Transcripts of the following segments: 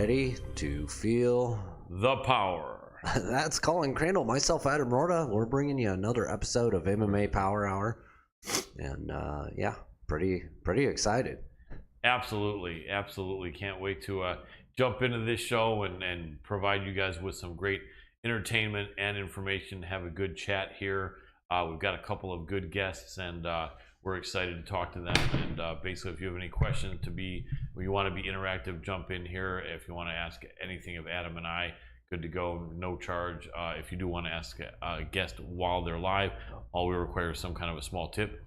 ready to feel the power. That's Colin, Crandall, myself, Adam Roorda. We're bringing you another episode of MMA Power Hour, and yeah, pretty excited. Absolutely can't wait to jump into this show and provide you guys with some great entertainment and information. Have a good chat here. We've got a couple of good guests, and we're excited to talk to them. And basically, if you have any questions you want to be interactive, jump in here. If you want to ask anything of Adam and I, good to go, no charge. If you do want to ask a guest while they're live, all we require is some kind of a small tip,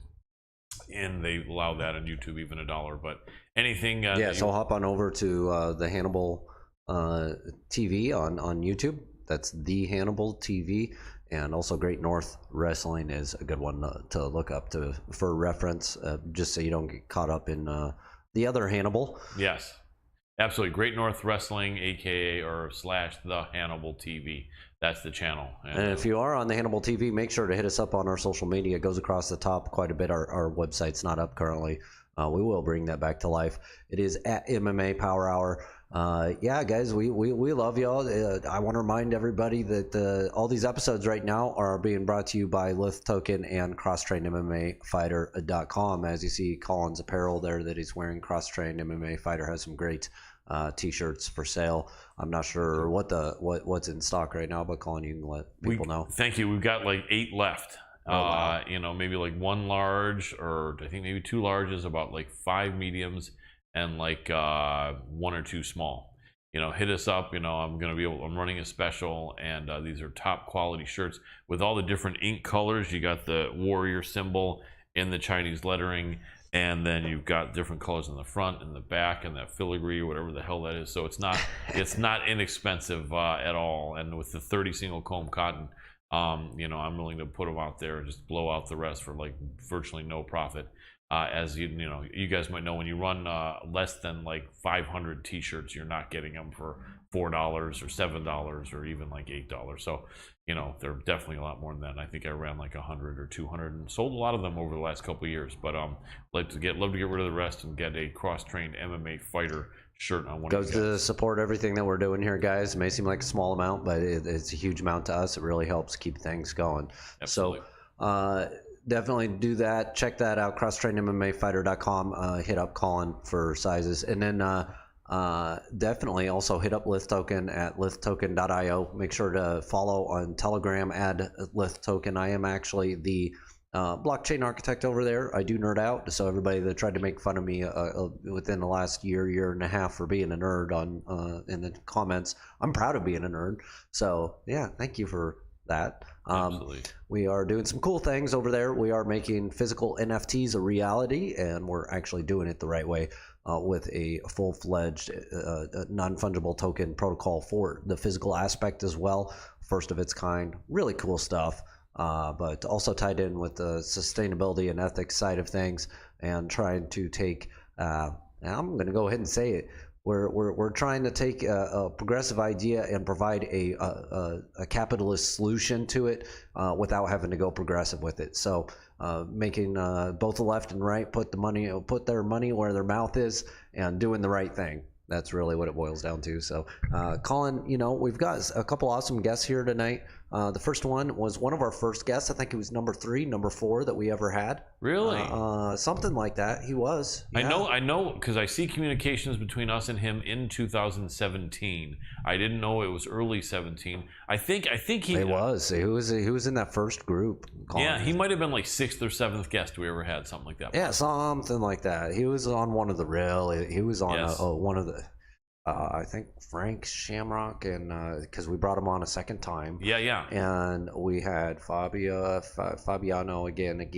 and they allow that on YouTube, even $1. But anything, so hop on over to the Hannibal TV on YouTube. That's the Hannibal TV. And also Great North Wrestling is a good one to look up for reference, just so you don't get caught up in the other Hannibal. Yes, absolutely. Great North Wrestling, aka or / the Hannibal TV. That's the channel. And if you are on the Hannibal TV, make sure to hit us up on our social media. It goes across the top quite a bit. Our website's not up currently. We will bring that back to life. It is at MMA Power Hour. Yeah, guys, we love y'all. I want to remind everybody that all these episodes right now are being brought to you by Lith Token and CrossTrainedMMAfighter.com. As you see Colin's apparel there that he's wearing, Cross-Trained MMA Fighter has some great t-shirts for sale. I'm not sure what's in stock right now, but Colin, you can let people know. Thank you. We've got like 8 left. Oh, wow. Maybe like 1 large, or I think maybe 2 larges, about like 5 mediums, and like 1 or 2 small. Hit us up. I'm running a special, and these are top quality shirts with all the different ink colors. You got the warrior symbol in the Chinese lettering, and then you've got different colors in the front and the back and that filigree, whatever the hell that is. So it's not inexpensive at all. And with the 30 single comb cotton, I'm willing to put them out there and just blow out the rest for like virtually no profit. As you guys might know, when you run less than like 500 t-shirts, you're not getting them for $4 or $7 or even like $8. So they're definitely a lot more than that. And I think I ran like 100 or 200 and sold a lot of them over the last couple of years. But love to get rid of the rest and get a cross-trained MMA fighter shirt on one. Goes to support everything that we're doing here, guys. It may seem like a small amount, but it's a huge amount to us. It really helps keep things going. Absolutely. So definitely do that. Check that out, CrossTrainedMMAfighter.com. Hit up Colin for sizes, and then definitely also hit up Lith Token at lithtoken.io. Make sure to follow on Telegram, add Lith Token. I am actually the blockchain architect over there. I do nerd out, so everybody that tried to make fun of me within the last year and a half for being a nerd in the comments, I'm proud of being a nerd. So yeah, thank you for that. Absolutely. We are doing some cool things over there. We are making physical NFTs a reality, and we're actually doing it the right way with a full-fledged non-fungible token protocol for the physical aspect as well. First of its kind. Really cool stuff. But also tied in with the sustainability and ethics side of things, and trying to take I'm going to go ahead and say it. We're trying to take a progressive idea and provide a capitalist solution to it without having to go progressive with it. So making both the left and right put their money where their mouth is and doing the right thing. That's really what it boils down to. So, Colin, we've got a couple awesome guests here tonight. The first one was one of our first guests. I think it was number 4 that we ever had. Really? Something like that. He was. Yeah. I know, because I see communications between us and him in 2017. I didn't know it was early 17. I think he. It was. He was in that first group. Colin. Yeah, he might have been like 6th or 7th guest we ever had, something like that. Yeah, something like that. He was on one of the He was on one of the. I think Frank Shamrock, and because we brought him on a second time. Yeah. And we had Fabiano again,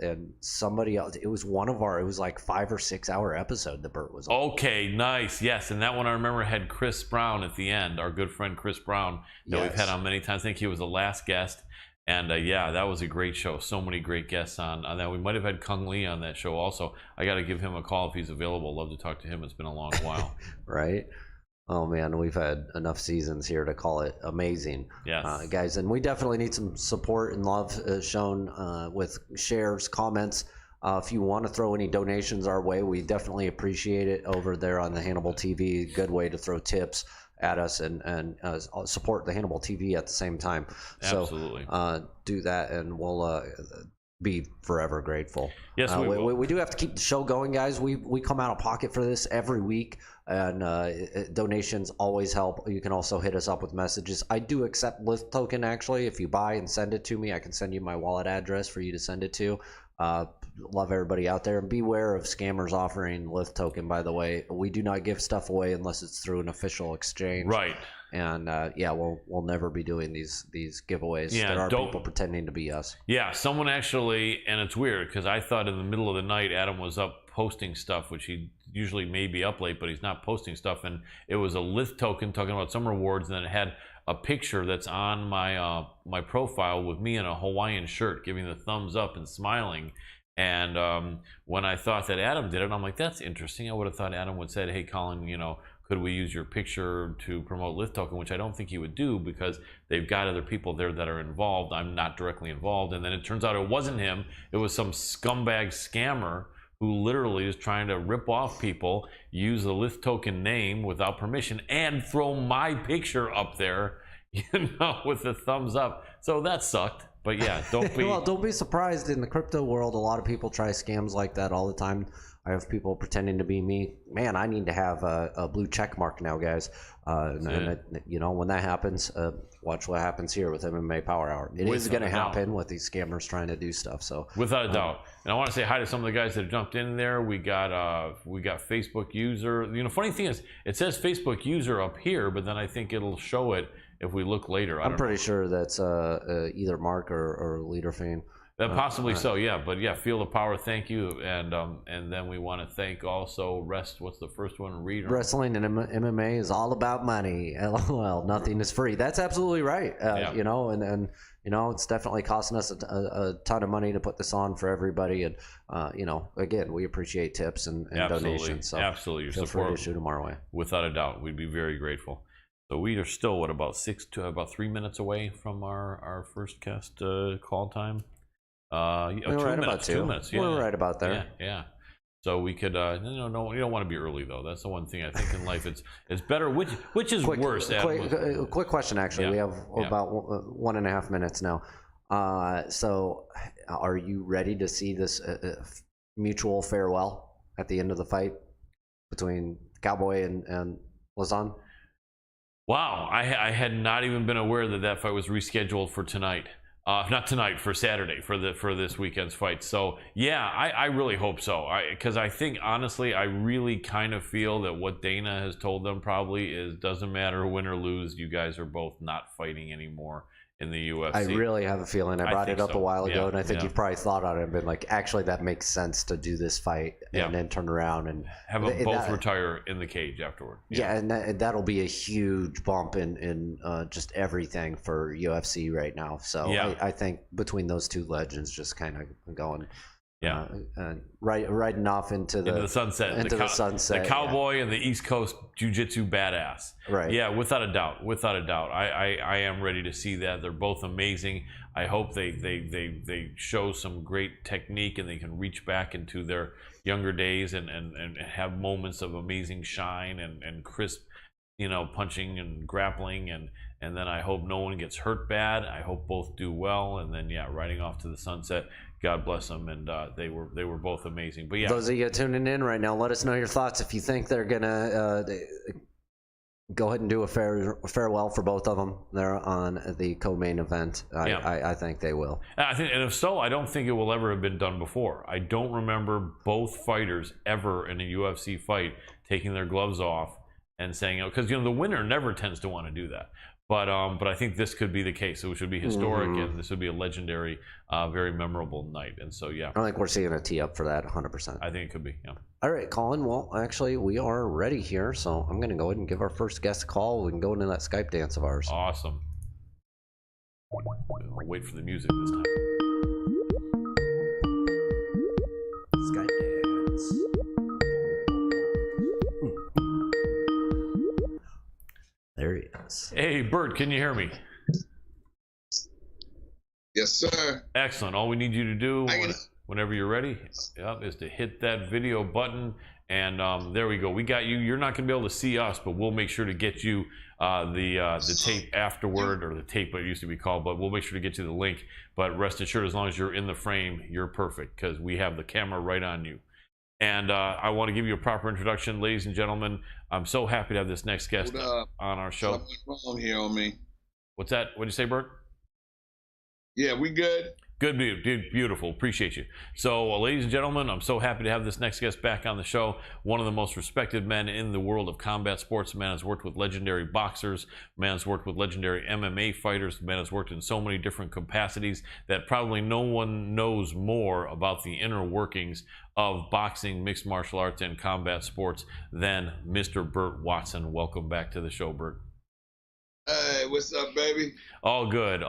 and somebody else. It was it was like 5 or 6 hour episode that Bert was on. Okay, nice. Yes, and that one I remember had Chris Brown at the end, our good friend Chris Brown, that we've had on many times. I think he was the last guest. And yeah, that was a great show. So many great guests on that. We might have had Kung Lee on that show also. I got to give him a call if he's available. Love to talk to him. It's been a long while. Right? Oh man, we've had enough seasons here to call it amazing. Yes. Guys, and we definitely need some support and love shown with shares, comments, If you want to throw any donations our way, we definitely appreciate it over there on the Hannibal TV. Good way to throw tips at us and support the Hannibal TV at the same time. Absolutely. So do that, and we'll be forever grateful. Yes, we do have to keep the show going, guys. We come out of pocket for this every week, and donations always help. You can also hit us up with messages. I do accept Lyft token, actually. If you buy and send it to me, I can send you my wallet address for you to send it to. Love everybody out there, and beware of scammers offering Lyft token, by the way. We do not give stuff away unless it's through an official exchange. Right. And yeah, we'll never be doing these giveaways. Yeah, there are people pretending to be us. Yeah, someone actually, and it's weird because I thought in the middle of the night Adam was up posting stuff, which he usually may be up late, but he's not posting stuff, and it was a Lyft token talking about some rewards, and then it had a picture that's on my my profile with me in a Hawaiian shirt giving the thumbs up and smiling. And when I thought that Adam did it, I'm like, that's interesting. I would have thought Adam would say, hey, Colin, you know, could we use your picture to promote Lyft token, which I don't think he would do because they've got other people there that are involved. I'm not directly involved. And then it turns out it wasn't him. It was some scumbag scammer who literally is trying to rip off people, use the Lyft token name without permission, and throw my picture up there, you know, with the thumbs up. So that sucked. But yeah, don't be well, don't be surprised. In the crypto world, a lot of people try scams like that all the time. I have people pretending to be me. Man, I need to have a blue check mark now, guys. You know, when that happens, watch what happens here with MMA Power Hour. It is going to happen with these scammers trying to do stuff. So without a doubt. And I want to say hi to some of the guys that jumped in there. We got Facebook user. You know, funny thing is, it says Facebook user up here, but then I think it'll show it if we look later. I'm pretty sure that's either Mark or Leader Fame. Possibly so, yeah. But yeah, Feel the Power, thank you. And then we want to thank also what's the first one? Wrestling and MMA is all about money. LOL, nothing is free. That's absolutely right. Yeah. You know, and you know, it's definitely costing us a ton of money to put this on for everybody. And you know, again, we appreciate tips and donations. So absolutely, your feel support, free to shoot them our way. Without a doubt, we'd be very grateful. So we are still about 3 minutes away from our first cast call time. We're right about 2 minutes. Yeah, we're right about there. Yeah. So we could, no, you don't want to be early though. That's the one thing I think in life. It's better. Which is worse? Quick question, actually. Yeah. We have about 1.5 minutes now. So, are you ready to see this mutual farewell at the end of the fight between Cowboy and Lazan? Wow, I had not even been aware that fight was rescheduled for tonight. Not tonight, for Saturday, for this weekend's fight. So yeah, I really hope so. Because I think honestly, I really kind of feel that what Dana has told them probably is, doesn't matter win or lose, you guys are both not fighting anymore in the UFC. I really have a feeling. I brought it up a while ago, and I think yeah. You've probably thought on it and been like, actually, that makes sense to do this fight, and then turn around and have them both retire in the cage afterward. Yeah, and that'll be a huge bump in just everything for UFC right now. So I think between those two legends, just kind of going. Yeah, riding off into the sunset. The sunset. The Cowboy and the East Coast Jiu-Jitsu badass. Right. Yeah, without a doubt. I am ready to see that. They're both amazing. I hope they show some great technique and they can reach back into their younger days and have moments of amazing shine and crisp, you know, punching and grappling and then I hope no one gets hurt bad. I hope both do well, and then riding off to the sunset. God bless them, and they were both amazing. But yeah, those of you tuning in right now, let us know your thoughts. If you think they're gonna go ahead and do a farewell for both of them, they're on the co-main event. I think they will. And if so, I don't think it will ever have been done before. I don't remember both fighters ever in a UFC fight taking their gloves off and saying, because the winner never tends to want to do that. But I think this could be the case. It should be historic, and this would be a legendary, very memorable night. And so, yeah. I think we're seeing a tee up for that 100%. I think it could be, yeah. All right, Colin. Well, actually, we are ready here. So I'm going to go ahead and give our first guest a call. We can go into that Skype dance of ours. Awesome. I'll wait for the music this time. Skype dance. There he is. Hey, Bert, can you hear me? Yes, sir. Excellent. All we need you to do whenever you're ready, is to hit that video button. And there we go. We got you. You're not going to be able to see us, but we'll make sure to get you the tape afterward, or the tape, what it used to be called. But we'll make sure to get you the link. But rest assured, as long as you're in the frame, you're perfect, because we have the camera right on you. And I want to give you a proper introduction, ladies and gentlemen. I'm so happy to have this next guest on our show. Something wrong here on me. What's that? What'd you say, Bert? Yeah, we good. Good, dude. Beautiful. Appreciate you. So, ladies and gentlemen, I'm so happy to have this next guest back on the show. One of the most respected men in the world of combat sports. The man has worked with legendary boxers. The man has worked with legendary MMA fighters. The man has worked in so many different capacities that probably no one knows more about the inner workings of boxing, mixed martial arts, and combat sports than Mr. Bert Watson. Welcome back to the show, Bert. Hey, what's up, baby? All good,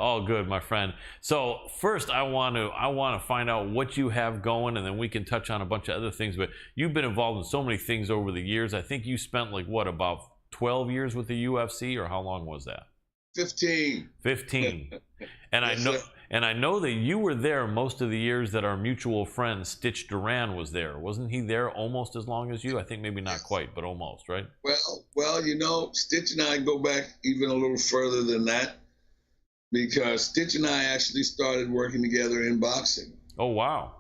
my friend. So first, I want to find out what you have going, and then we can touch on a bunch of other things. But you've been involved in so many things over the years. I think you spent like what, about 12 years with the UFC, or how long was that? 15. 15. And Yes, I know that you were there most of the years that our mutual friend Stitch Duran was there. Wasn't he there almost as long as you? I think maybe not quite, but almost, right? Well, you know, Stitch and I go back even a little further than that, because Stitch and I actually started working together in boxing. Oh, wow.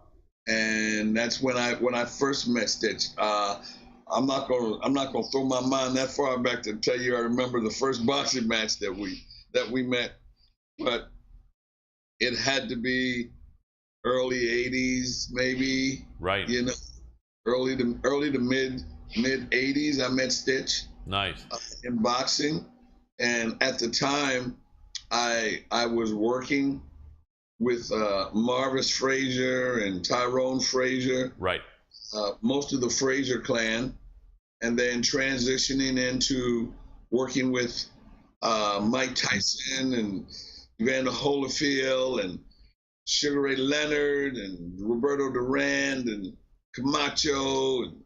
And that's when I first met Stitch. I'm not gonna throw my mind that far back to tell you I remember the first boxing match that we met, but it had to be early 80s, maybe. Right. You know, early to mid 80s. I met Stitch. Nice. In boxing, and at the time, I was working with Marvis Frazier and Tyrone Frazier. Right. Most of the Frazier clan, and then transitioning into working with Mike Tyson and Evander Holyfield and Sugar Ray Leonard and Roberto Duran and Camacho and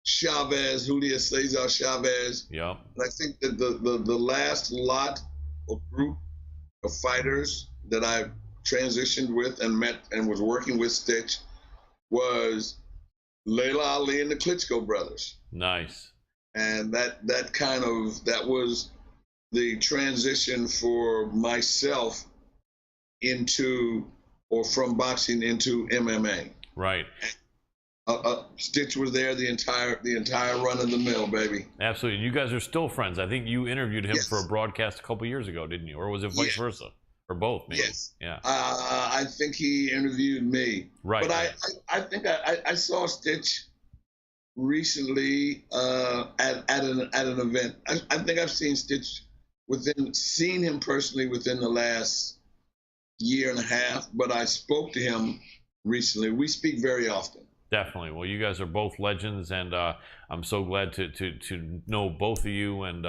Chavez, Julio Cesar Chavez. Yeah. And I think that the last lot or group of fighters that I transitioned with and met and was working with Stitch was Layla Ali and the Klitschko brothers. Nice. And that was the transition for myself into, or from boxing into MMA. Right. Stitch was there the entire run of the mill, baby. Absolutely. You guys are still friends. I think you interviewed him Yes. for a broadcast a couple years ago, didn't you? Or was it vice versa? Or both, maybe? Yes. Yeah. I think he interviewed me. Right. But I think I saw Stitch recently at an event. I think I've seen Stitch seen him personally within the last year and a half, but I spoke to him recently. We speak very often. Definitely. Well, you guys are both legends, and I'm so glad to know both of you. And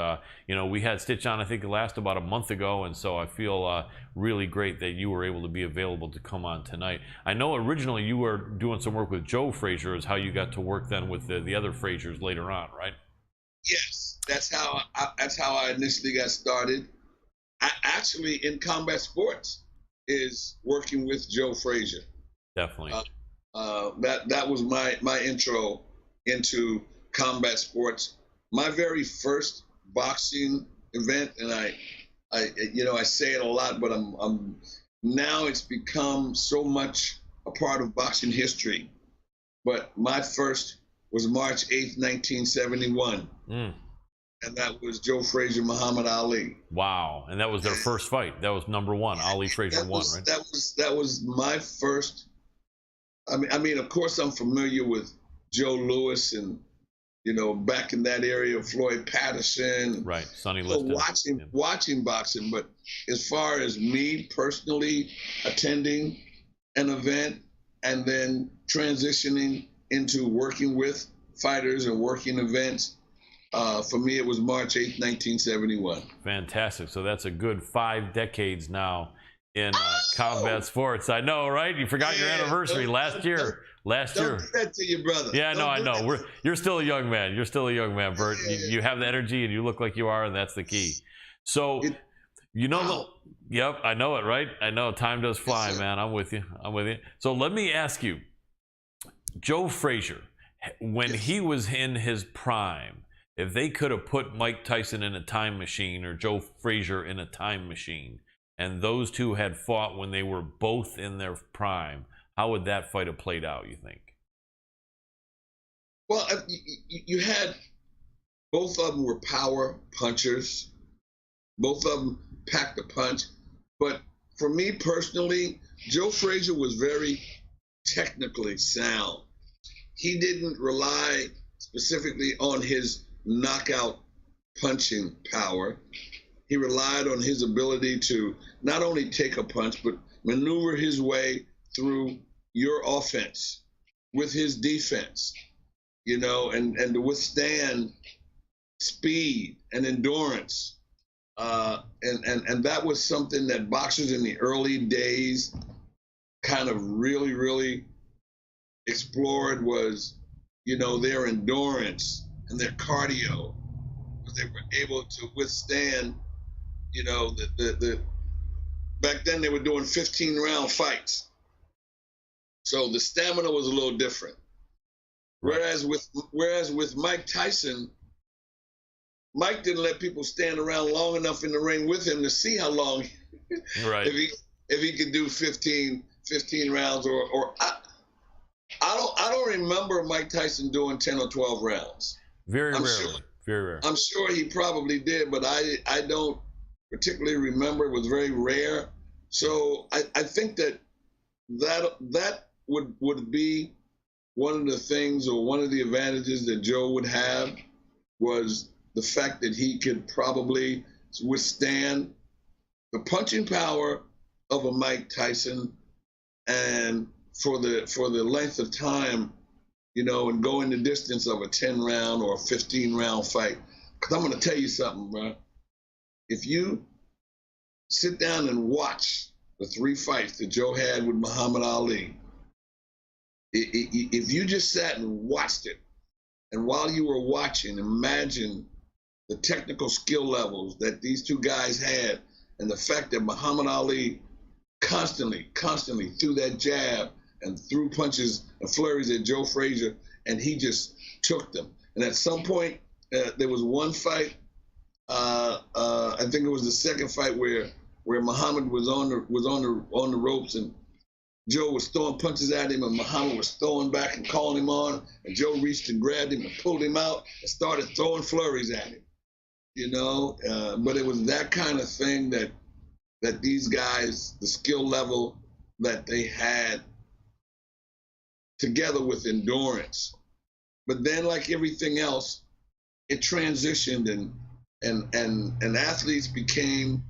you know, we had Stitch on, I think, last about a month ago, and so I feel really great that you were able to be available to come on tonight. I know originally you were doing some work with Joe Frazier, is how you got to work then with the other Fraziers later on, right? Yes, that's how I initially got started. I actually in combat sports is working with Joe Frazier. Definitely. That was my intro into combat sports. My very first boxing event, and I say it a lot, but I'm now it's become so much a part of boxing history. But my first was March 8th, 1971. And that was Joe Frazier, Muhammad Ali. Wow. And that was their first fight. That was number one. Ali Frazier won, right? That was my first. I mean, of course, I'm familiar with Joe Louis and, you know, back in that area, Floyd Patterson. Right, Sonny Liston. Watching boxing, but as far as me personally attending an event and then transitioning into working with fighters and working events, for me, it was March 8th, 1971. Fantastic. So that's a good 5 decades now in combat sports. I know, right? You forgot your anniversary last year. Don't do that to your brother. Yeah, no, I know. You're still a young man. You're still a young man, Bert. You have the energy, and you look like you are, and that's the key. So You know, Wow. yep, I know it, right? I know time does fly, Yes, sir. man. I'm with you. I'm with you. So let me ask you, Joe Frazier, when Yes. he was in his prime, if they could have put Mike Tyson in a time machine or Joe Frazier in a time machine, and those two had fought when they were both in their prime, how would that fight have played out, you think? Well, you had both of them were power punchers. Both of them packed a punch. But for me personally, Joe Frazier was very technically sound. He didn't rely specifically on his knockout punching power. He relied on his ability to not only take a punch, but maneuver his way through your offense with his defense, and to withstand speed and endurance. And that was something that boxers in the early days kind of really, really explored was, their endurance and their cardio. They were able to withstand, the back then they were doing 15-round fights. So the stamina was a little different. Right. Whereas with Mike Tyson, Mike didn't let people stand around long enough in the ring with him to see how long Right. if he could do 15 rounds or I don't remember Mike Tyson doing 10 or 12 rounds. Very I'm rarely. sure, Very rare. I'm sure he probably did, but I don't particularly remember. It was very rare. So I think that would be one of the things or one of the advantages that Joe would have was the fact that he could probably withstand the punching power of a Mike Tyson, and for the length of time, and going the distance of a 10-round or a 15-round fight. Because I'm going to tell you something, bro. If you sit down and watch the 3 fights that Joe had with Muhammad Ali, if you just sat and watched it, and while you were watching, imagine the technical skill levels that these two guys had, and the fact that Muhammad Ali constantly threw that jab and threw punches and flurries at Joe Frazier, and he just took them. And at some point, there was one fight. I think it was the second fight where Muhammad was on the ropes, and Joe was throwing punches at him, and Muhammad was throwing back and calling him on, and Joe reached and grabbed him and pulled him out and started throwing flurries at him. But it was that kind of thing that these guys, the skill level that they had, together with endurance. But then, like everything else, it transitioned, and athletes became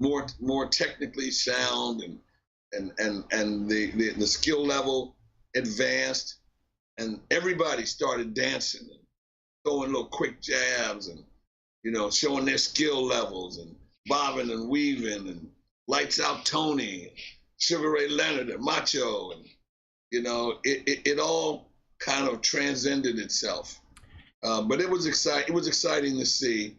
more technically sound, and the skill level advanced, and everybody started dancing and throwing little quick jabs and showing their skill levels and bobbing and weaving and lights out Tony, Sugar Ray Leonard and Macho, and it all kind of transcended itself. But it was exciting. It was exciting to see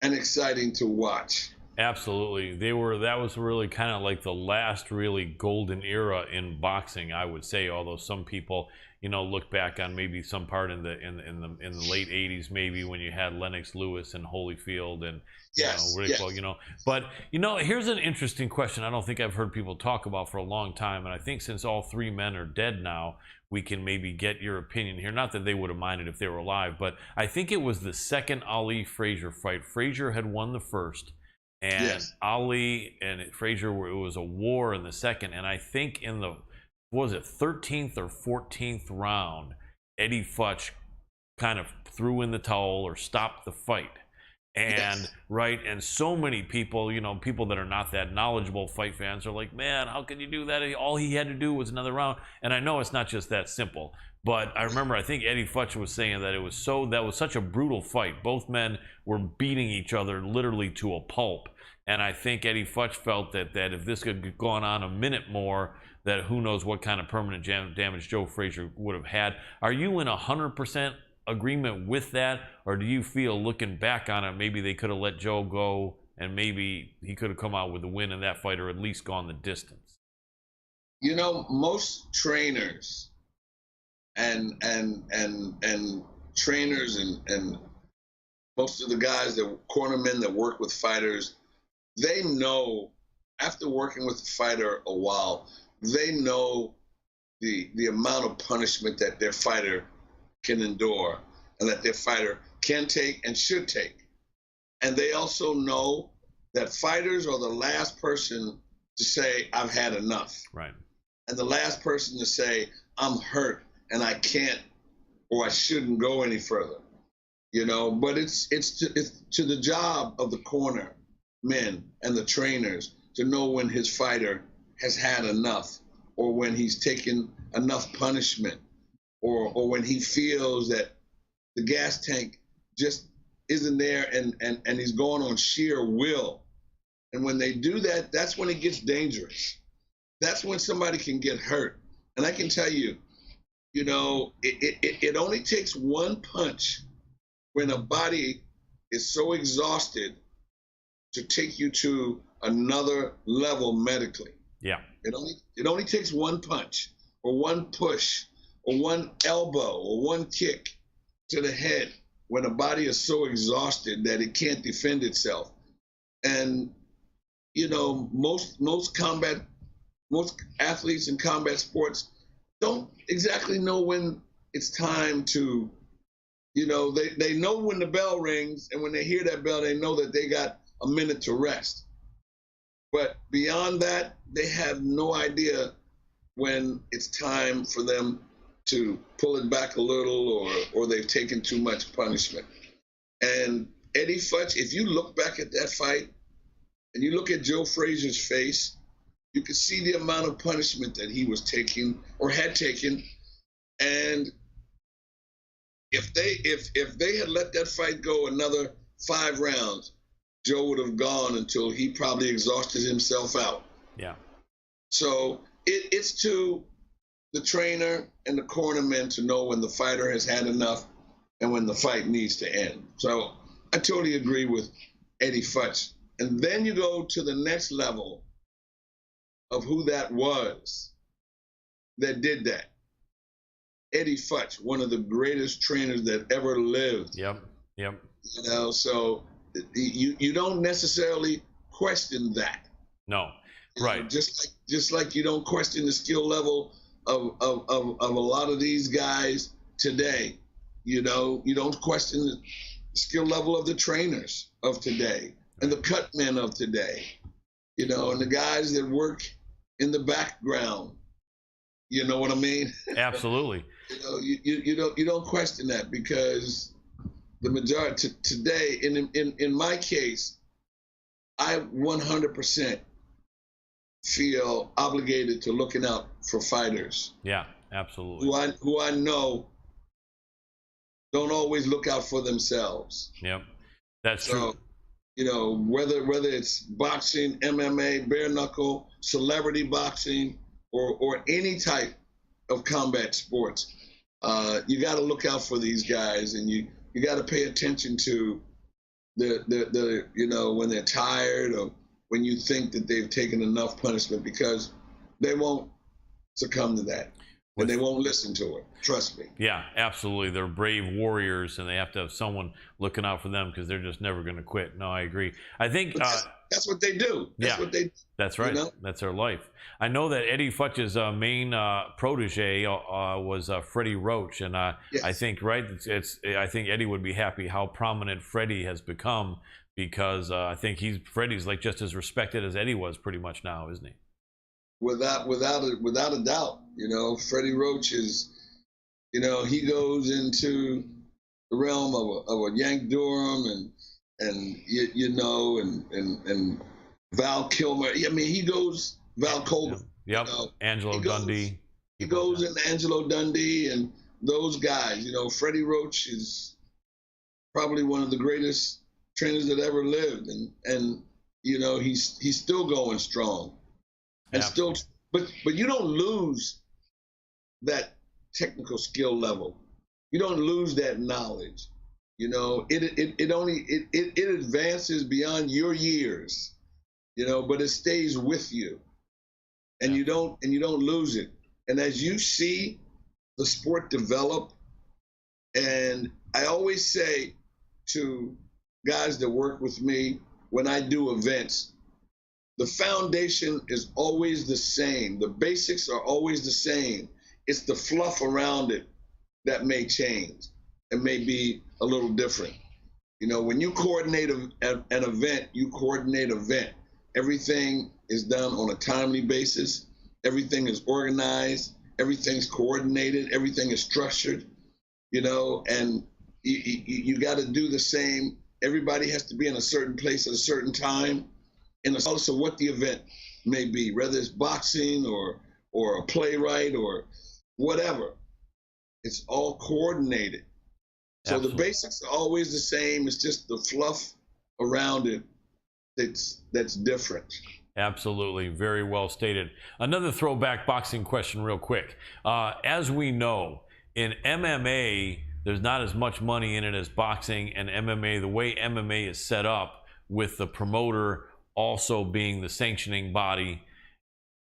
and exciting to watch. Absolutely. That was really kind of like the last really golden era in boxing, I would say, although some people, look back on maybe some part in the late 80s, maybe when you had Lennox Lewis and Holyfield and Riddick, yes. But here's an interesting question I don't think I've heard people talk about for a long time, and I think since all 3 men are dead now, we can maybe get your opinion here. Not that they would have minded if they were alive, but I think it was the second Ali Frazier fight. Frazier had won the first, and Yes. Ali and Frazier it was a war in the second, and I think in the 13th or 14th round, Eddie Futch kind of threw in the towel or stopped the fight. And Yes. right, and so many people, people that are not that knowledgeable fight fans are like, man, how can you do that? All he had to do was another round. And I know it's not just that simple, but I remember I think Eddie Futch was saying that that was such a brutal fight. Both men were beating each other literally to a pulp. And I think Eddie Futch felt that if this had gone on a minute more, that who knows what kind of permanent damage Joe Frazier would have had. Are you in 100% agreement with that, or do you feel, looking back on it, maybe they could have let Joe go and maybe he could have come out with a win and that fighter at least gone the distance. You know, most trainers and trainers and most of the guys that cornermen that work with fighters, they know, after working with the fighter a while, they know the amount of punishment that their fighter can endure and that their fighter can take and should take. And they also know that fighters are the last person to say, I've had enough. Right. And the last person to say, I'm hurt and I can't or I shouldn't go any further. You know, but it's to the job of the corner men and the trainers to know when his fighter has had enough, or when he's taken enough punishment, or when he feels that the gas tank just isn't there and he's going on sheer will. And when they do that, that's when it gets dangerous. That's when somebody can get hurt. And I can tell you, you know, it only takes one punch when a body is so exhausted to take you to another level medically. Yeah. It only takes one punch or one push or one elbow or one kick to the head when a body is so exhausted that it can't defend itself. And, you know, most athletes in combat sports don't exactly know when it's time to, you know, they know when the bell rings, and when they hear that bell, they know that they got a minute to rest. But beyond that, they have no idea when it's time for them to pull it back a little, or they've taken too much punishment. And Eddie Futch, if you look back at that fight and you look at Joe Frazier's face, you can see the amount of punishment that he was taking or had taken. And if they had let that fight go another 5 rounds, Joe would have gone until he probably exhausted himself out. Yeah. So it's to the trainer and the cornerman to know when the fighter has had enough and when the fight needs to end. So I totally agree with Eddie Futch. And then you go to the next level of who that was that did that. Eddie Futch, one of the greatest trainers that ever lived. Yep. You know, so you don't necessarily question that. No. Right. You know, just like you don't question the skill level of a lot of these guys today. You know, you don't question the skill level of the trainers of today and the cut men of today. You know, and the guys that work in the background. You know what I mean? Absolutely. You know, you don't question that, because the majority today, in my case, I 100% feel obligated to looking out for fighters. Yeah, absolutely. Who I know don't always look out for themselves. Yep, that's true. You know, whether it's boxing, MMA, bare knuckle, celebrity boxing, or any type of combat sports, you got to look out for these guys, and you got to pay attention to the you know, when they're tired or when you think that they've taken enough punishment, because they won't succumb to that. And they won't listen to it. Trust me. Yeah, absolutely. They're brave warriors, and they have to have someone looking out for them, because they're just never going to quit. No, I agree. I think that's what they do. That's what they do. That's right. You know? That's their life. I know that Eddie Futch's main protege was Freddie Roach, and yes. I think I think Eddie would be happy how prominent Freddie has become, because I think Freddie's like just as respected as Eddie was pretty much now, isn't he? Without a doubt. You know, Freddie Roach is, you know, he goes into the realm of a Yank Durham and you know, and Val Kilmer. I mean, he goes Val Colbert. Yep. You know, Angelo Dundee. He goes in Angelo Dundee and those guys. You know, Freddie Roach is probably one of the greatest trainers that ever lived, and you know, he's still going strong. And still, but you don't lose that technical skill level. You don't lose that knowledge. You know, it advances beyond your years, you know, but it stays with you, and you don't lose it. And as you see the sport develop, and I always say to guys that work with me when I do events, the foundation is always the same. The basics are always the same. It's the fluff around it that may change and may be a little different. You know, when you coordinate an event, you coordinate an event. Everything is done on a timely basis. Everything is organized. Everything's coordinated. Everything is structured, you know, and you got to do the same. Everybody has to be in a certain place at a certain time, and regardless of what the event may be, whether it's boxing or a playwright or whatever, it's all coordinated. So Absolutely. the basics are always the same. It's just the fluff around it that's different. Absolutely. Very well stated. Another throwback boxing question real quick. As we know, in MMA, there's not as much money in it as boxing, and MMA, the way MMA is set up with the promoter also being the sanctioning body,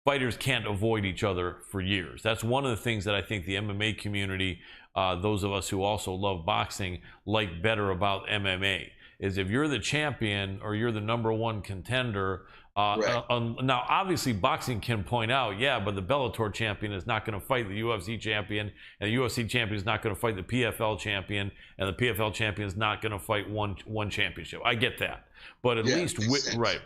fighters can't avoid each other for years. That's one of the things that I think the MMA community, those of us who also love boxing, like better about MMA, is if you're the champion or you're the #1 contender. Right. Now, obviously, boxing can point out, yeah, but the Bellator champion is not going to fight the UFC champion, and the UFC champion is not going to fight the PFL champion, and the PFL champion is not going to fight one championship. I get that, but at least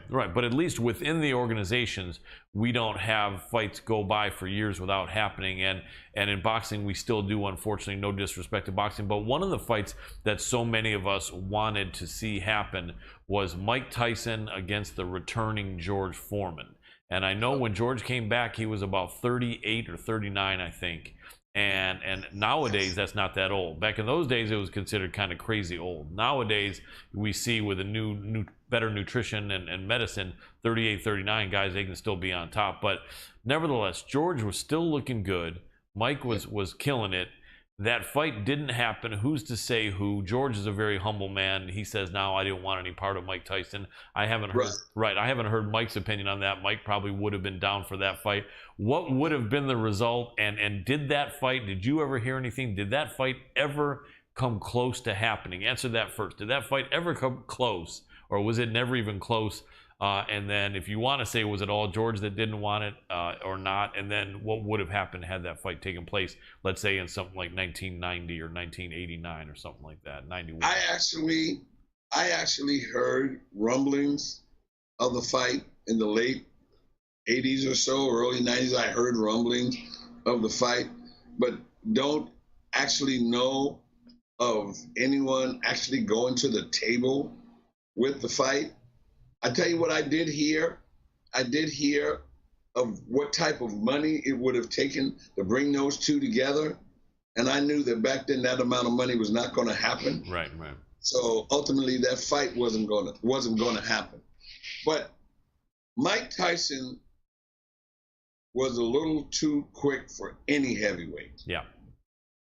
but at least within the organizations, we don't have fights go by for years without happening. And in boxing, we still do, unfortunately. No disrespect to boxing, but one of the fights that so many of us wanted to see happen was Mike Tyson against the returning George Foreman. And I know when George came back, he was about 38 or 39, I think. And nowadays, that's not that old. Back in those days, it was considered kind of crazy old. Nowadays, we see with a new better nutrition and medicine, 38, 39 guys, they can still be on top. But nevertheless, George was still looking good. Mike was killing it. That fight didn't happen. Who's to say who? George is a very humble man. He says, "Now I didn't want any part of Mike Tyson." I haven't heard I haven't heard Mike's opinion on that. Mike probably would have been down for that fight. What would have been the result? And did that fight? Did you ever hear anything? Did that fight ever come close to happening? Answer that first. Did that fight ever come close, or was it never even close? And then if you want to say, was it all George that didn't want it or not? And then what would have happened had that fight taken place, let's say in something like 1990 or 1989 or something like that, 91? I actually heard rumblings of the fight in the late 80s or so, early 90s. I heard rumblings of the fight, but don't actually know of anyone actually going to the table with the fight. I tell you what I did hear. I did hear of what type of money it would have taken to bring those two together. And I knew that back then that amount of money was not going to happen. Right. So ultimately that fight wasn't going to happen. But Mike Tyson was a little too quick for any heavyweight. Yeah.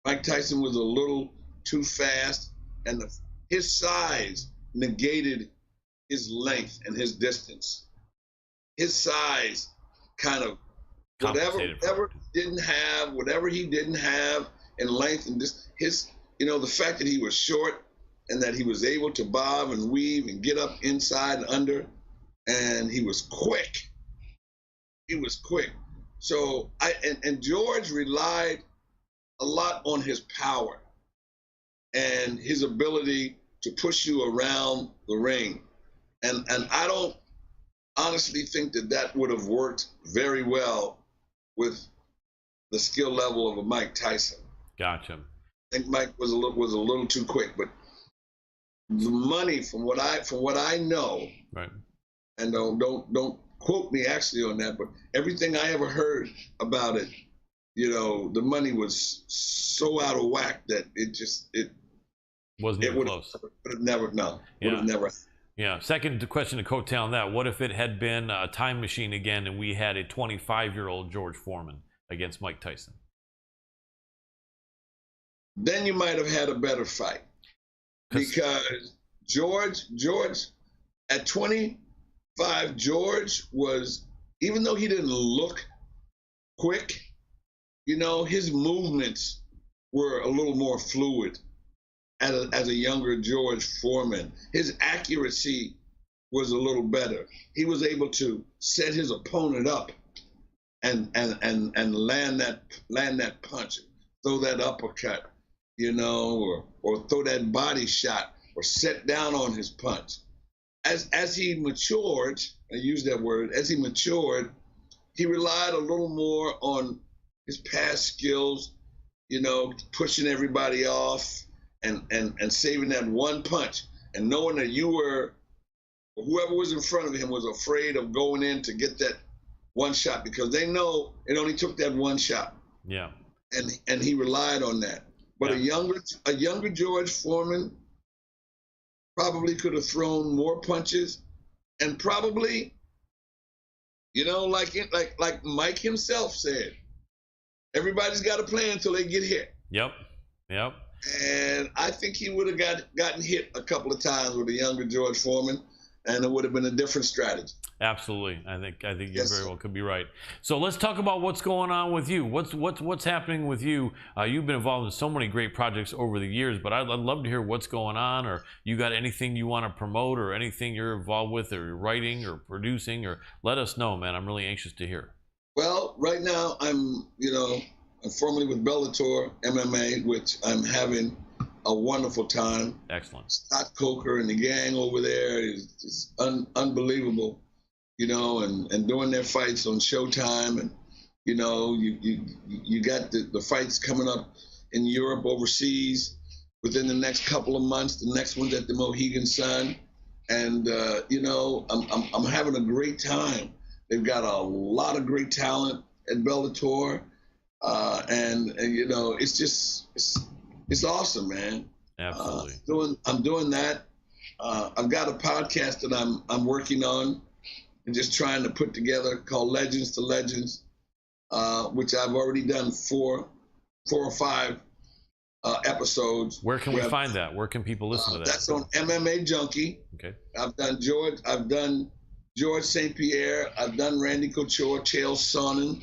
Mike Tyson was a little too fast, and his size negated his length and his distance. His size kind of whatever he didn't have in length and his, you know, the fact that he was short and that he was able to bob and weave and get up inside and under, and he was quick. So and George relied a lot on his power and his ability to push you around the ring. And I don't honestly think that would have worked very well with the skill level of a Mike Tyson. Gotcha. I think Mike was a little too quick, but the money from what I know, right? And don't quote me actually on that, but everything I ever heard about it, you know, the money was so out of whack that it wasn't even close. Would have never. Yeah. Second question to coattail on that. What if it had been a time machine again and we had a 25-year-old George Foreman against Mike Tyson? Then you might have had a better fight. because George at 25, George was, even though he didn't look quick, his movements were a little more fluid as a younger George Foreman. His accuracy was a little better. He was able to set his opponent up and land that punch, throw that uppercut, or throw that body shot, or set down on his punch. As he matured, I use that word, as he matured, he relied a little more on his past skills, pushing everybody off and saving that one punch, and knowing that whoever was in front of him was afraid of going in to get that one shot, because they know it only took that one shot. Yeah. And he relied on that. But yeah. a younger George Foreman probably could have thrown more punches, and probably, like Mike himself said, everybody's got a plan until they get hit. Yep. And I think he would have gotten hit a couple of times with a younger George Foreman, and it would have been a different strategy. Absolutely. I think you Yes, very sir. well could be right. So let's talk about what's going on with you. What's happening with you? You've been involved in so many great projects over the years, but I'd love to hear what's going on, or you got anything you want to promote, or anything you're involved with, or writing or producing, or let us know, man. I'm really anxious to hear. Well, right now I'm formerly with Bellator MMA, which I'm having a wonderful time. Excellent. Scott Coker and the gang over there is unbelievable, and doing their fights on Showtime, and you got the fights coming up in Europe, overseas, within the next couple of months. The next one's at the Mohegan Sun, and I'm having a great time. They've got a lot of great talent at Bellator, and it's awesome, man. Absolutely. I'm doing that. I've got a podcast that I'm working on and just trying to put together called Legends to Legends, which I've already done four or five episodes. Where can we find that? Where can people listen to that? That's on MMA Junkie. Okay. I've done George St. Pierre. I've done Randy Couture, Chael Sonnen.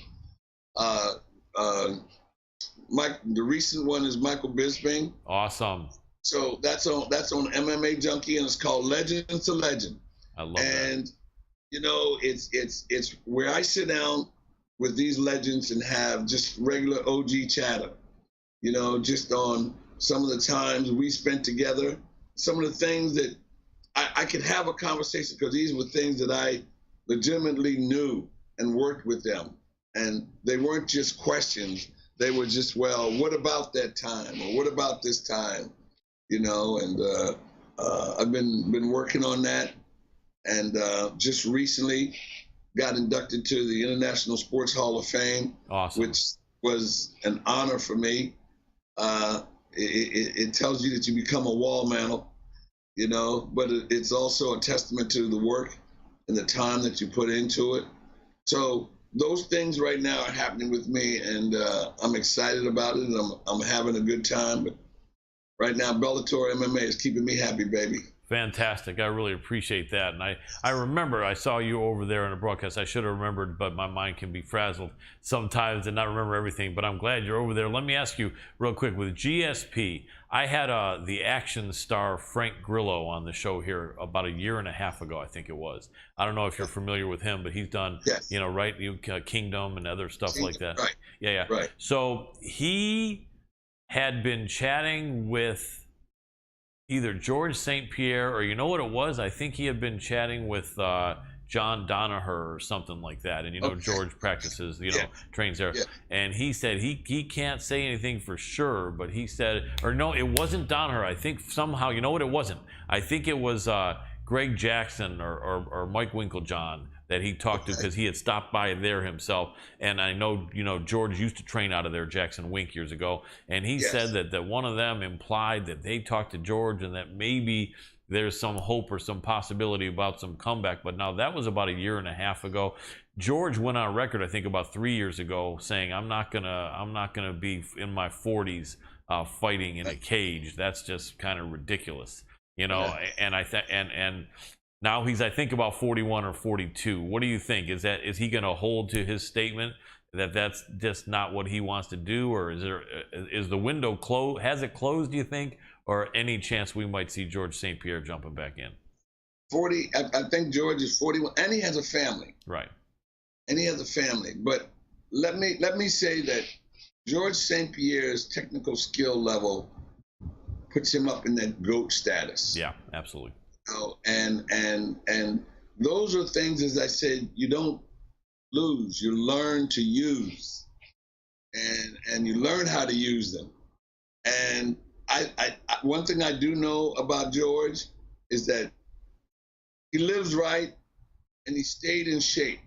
The recent one is Michael Bisping. Awesome. So that's on MMA Junkie, and it's called Legends to Legend. I love that. And it's where I sit down with these legends and have just regular OG chatter. Just on some of the times we spent together, some of the things that I could have a conversation, because these were things that I legitimately knew and worked with them, and they weren't just questions. They were just, well, what about that time, or what about this time, and I've been working on that, and just recently got inducted to the International Sports Hall of Fame. Awesome. Which was an honor for me. It tells you that you become a wall mantle, but it's also a testament to the work and the time that you put into it. So those things right now are happening with me, and I'm excited about it, and I'm having a good time. But right now, Bellator MMA is keeping me happy, baby. Fantastic. I really appreciate that. And I remember I saw you over there in a broadcast. I should have remembered, but my mind can be frazzled sometimes and not remember everything. But I'm glad you're over there. Let me ask you real quick, with GSP, I had the action star Frank Grillo on the show here about a year and a half ago, I think it was. I don't know if you're familiar with him, but he's done, yes. Kingdom and other stuff like that. Right. Yeah. Right. So he had been chatting with either George St. Pierre, or you know what it was? I think he had been chatting with John Danaher or something like that. And Okay. George practices, trains there. Yeah. And he said he can't say anything for sure, but he said, or no, it wasn't Danaher. I think somehow, you know what it wasn't? I think it was Greg Jackson or Mike Winklejohn that he talked to, because he had stopped by there himself. And I know, George used to train out of there, Jackson Wink, years ago. And he Yes. said that one of them implied that they talked to George and that maybe there's some hope or some possibility about some comeback. But now that was about a year and a half ago. George went on record, I think about 3 years ago, saying, I'm not gonna be in my 40s fighting in a cage. That's just kind of ridiculous, you know. And I think and now he's, I think, about 41 or 42. What do you think? Is he going to hold to his statement that that's just not what he wants to do, or is the window closed? Has it closed, do you think, or any chance we might see George St. Pierre jumping back in? 40. I think George is 41, and he has a family. Right. And he has a family. But let me say that George St. Pierre's technical skill level puts him up in that GOAT status. Yeah, absolutely. You know, and those are things, as I said, you don't lose. You learn to use, and you learn how to use them. And I one thing I do know about George is that he lives right, and he stayed in shape.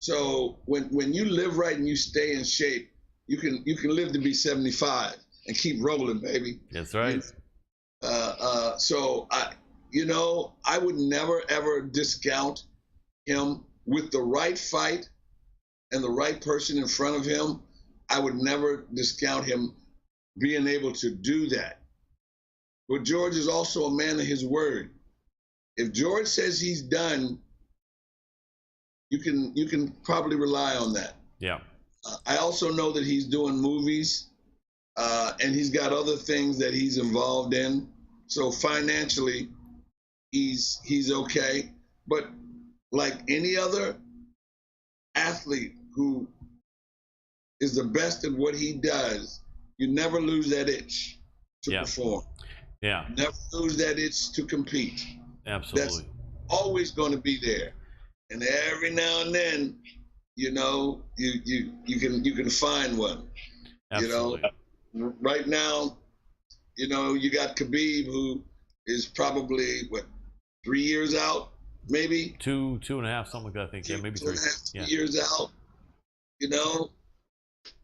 So when you live right and you stay in shape, you can live to be 75 and keep rolling, baby. That's right. So I would never ever discount him with the right fight and the right person in front of him. I would never discount him being able to do that. But George is also a man of his word. If George says he's done, you can probably rely on that. Yeah. I also know that he's doing movies, and he's got other things that he's involved in. So financially, he's okay. But like any other athlete who is the best at what he does, you never lose that itch to perform. Yeah. Never lose that itch to compete. Absolutely. That's always going to be there. And every now and then, you can find one. Absolutely. Right now, you got Khabib, who is probably 3 years out, maybe 2.5, something like that. I think. Yeah, maybe 3. 2.5 years out.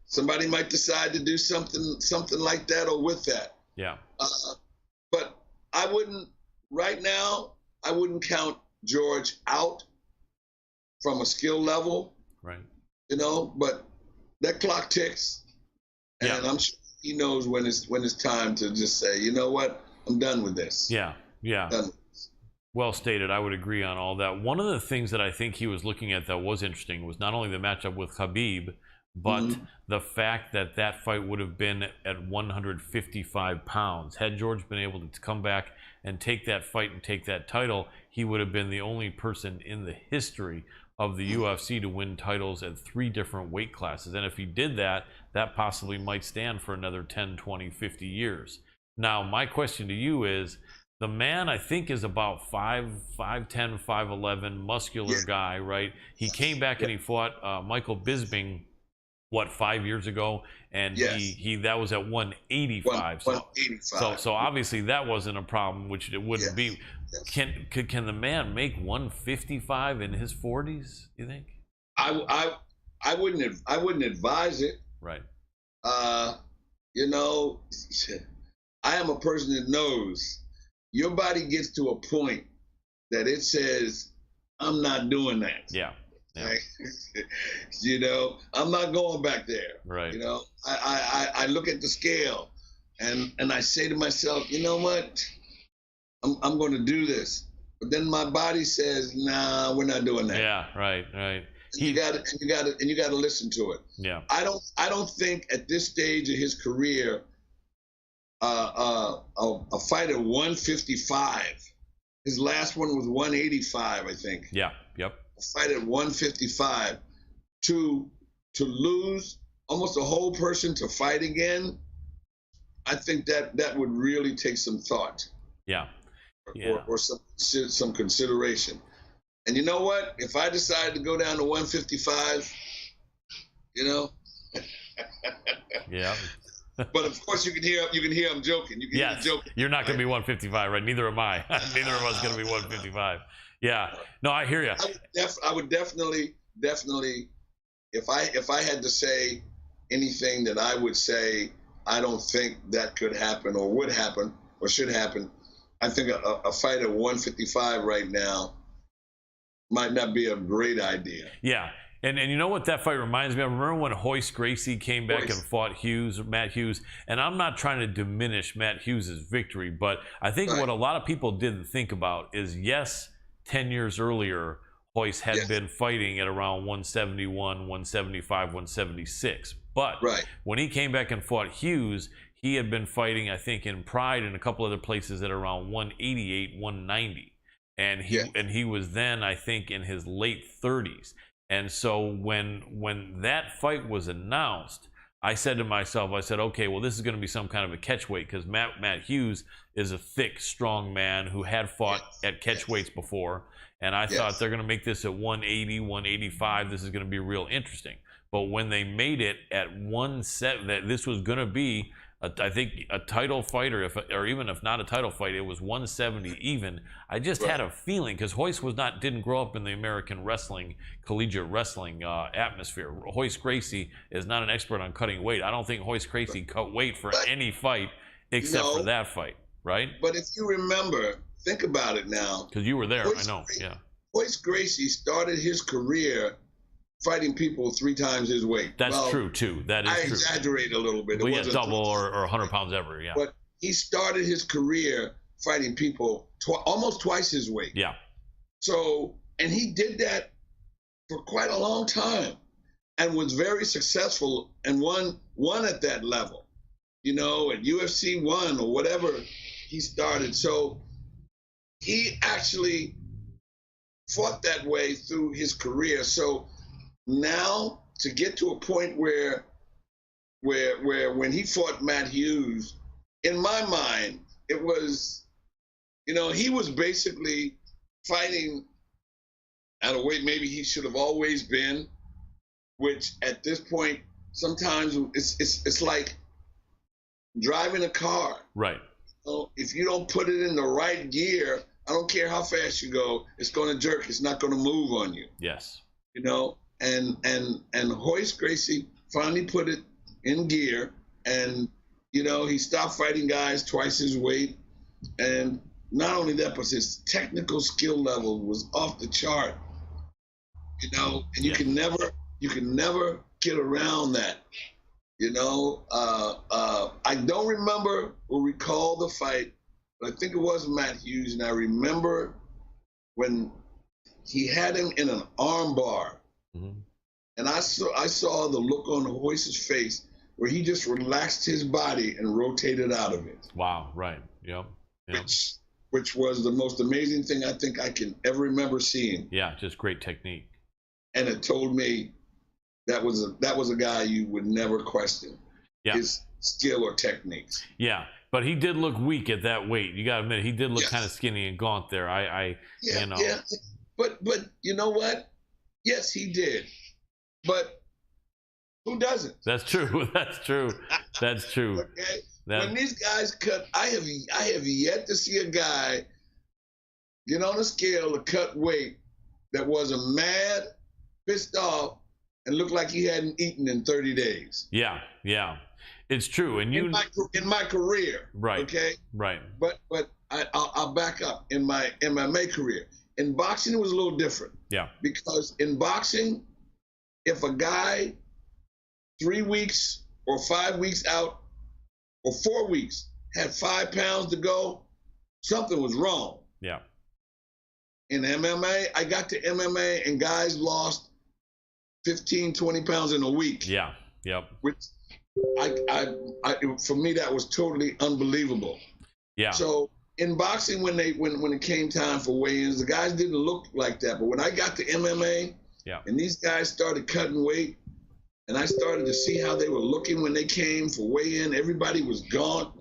Somebody might decide to do something like that or with that. Yeah. But right now, I wouldn't count George out from a skill level. Right. But that clock ticks, and I'm sure he knows when it's time to just say, you know what, I'm done with this. Yeah. Well stated. I would agree on all that. One of the things that I think he was looking at that was interesting was not only the matchup with Khabib, but the fact that fight would have been at 155 pounds. Had George been able to come back and take that fight and take that title, he would have been the only person in the history of the UFC to win titles at 3 different weight classes. And if he did that, that possibly might stand for another 10, 20, 50 years. Now, my question to you is, the man, I think, is about 5'10", 5'11", muscular guy, right? He came back and he fought Michael Bisping, 5 years ago? And he that was at 185. 185. So obviously that wasn't a problem, which it wouldn't be. Can the man make 155 in his 40s, you think? I wouldn't advise it. Right. I am a person that knows your body gets to a point that it says, I'm not doing that. Yeah. Like, I'm not going back there. Right. I look at the scale and I say to myself, you know what? I'm going to do this. But then my body says, nah, we're not doing that. Yeah, right. And you got to listen to it. Yeah. I don't think at this stage of his career, a fight at 155. His last one was 185, I think. Yeah. Yep. A fight at 155 to lose almost a whole person to fight again. I think that would really take some thought. Yeah. Or some consideration. And you know what? If I decide to go down to 155, Yeah. But of course, you can hear I'm joking. You can hear me joking. You're not going to be 155, right? Neither am I. Neither of us going to be 155. Yeah. No, I hear you. I would definitely, if I had to say anything that I would say, I don't think that could happen or would happen or should happen. I think a fight at 155 right now might not be a great idea. Yeah. And you know what that fight reminds me of? Remember when Hoist Gracie came back Royce. and fought Matt Hughes? And I'm not trying to diminish Matt Hughes' victory, but I think Right. what a lot of people didn't think about is, yes, 10 years earlier, Hoist had Yes. been fighting at around 171, 175, 176. But Right. when he came back and fought Hughes, he had been fighting, I think, in Pride and a couple other places at around 188, 190. And he was then, I think, in his late 30s. And so when that fight was announced, I said to myself, I said, okay, well, this is going to be some kind of a catch weight, because Matt Hughes is a thick, strong man who had fought at catch weights before. And I thought they're going to make this at 180, 185. This is going to be real interesting. But when they made it at 170, that this was going to be, I think, a title fight, or even if not a title fight, it was 170 even. I just had a feeling, because Hoist didn't grow up in the American wrestling, collegiate wrestling atmosphere. Hoist Gracie is not an expert on cutting weight. I don't think Hoist Gracie cut weight for any fight except for that fight, right? But if you remember, think about it now. Because you were there, I know. Yeah. Hoist Gracie started his career fighting people 3 times his weight. That's true too. That is true. I exaggerate a little bit. Well, yeah, double or 100 pounds ever. Yeah. But he started his career fighting people almost twice his weight. Yeah. So, and he did that for quite a long time, and was very successful, and won at that level. You know, at UFC 1 or whatever he started. So he actually fought that way through his career. So now to get to a point where when he fought Matt Hughes, in my mind, it was, you know, he was basically fighting at a weight maybe he should have always been, which at this point, sometimes it's like driving a car. Right. So if you don't put it in the right gear, I don't care how fast you go, it's going to jerk. It's not going to move on you. Yes. You know, and Hoist Gracie finally put it in gear, and you know, he stopped fighting guys twice his weight, and not only that, but his technical skill level was off the chart. You know, and you can never get around that. You know, I don't remember or recall the fight, but I think it was Matt Hughes, and I remember when he had him in an arm bar. Mm-hmm. And I saw the look on Hoist's face where he just relaxed his body and rotated out of it. Wow, right. Yep. Which was the most amazing thing I think I can ever remember seeing. Yeah, just great technique. And it told me that was a guy you would never question his skill or techniques. Yeah, but he did look weak at that weight. You got to admit, he did look kind of skinny and gaunt there. You know. Yeah. But you know what? Yes, he did. But who doesn't? That's true. That's true. That's true. Okay. When these guys cut, I have yet to see a guy get on a scale to cut weight that wasn't mad, pissed off, and looked like he hadn't eaten in 30 days. Yeah, yeah, it's true. And in my career, right? Okay, right. But I'll back up. In my MMA career, in boxing it was a little different. Yeah. Because in boxing, if a guy 3 weeks or 5 weeks out or 4 weeks had 5 pounds to go, something was wrong. Yeah. In MMA, I got to MMA and guys lost 15, 20 pounds in a week. Yeah. Yep. Which for me, that was totally unbelievable. Yeah. So in boxing, when it came time for weigh-ins, the guys didn't look like that. But when I got to MMA, and these guys started cutting weight, and I started to see how they were looking when they came for weigh-in, everybody was gaunt,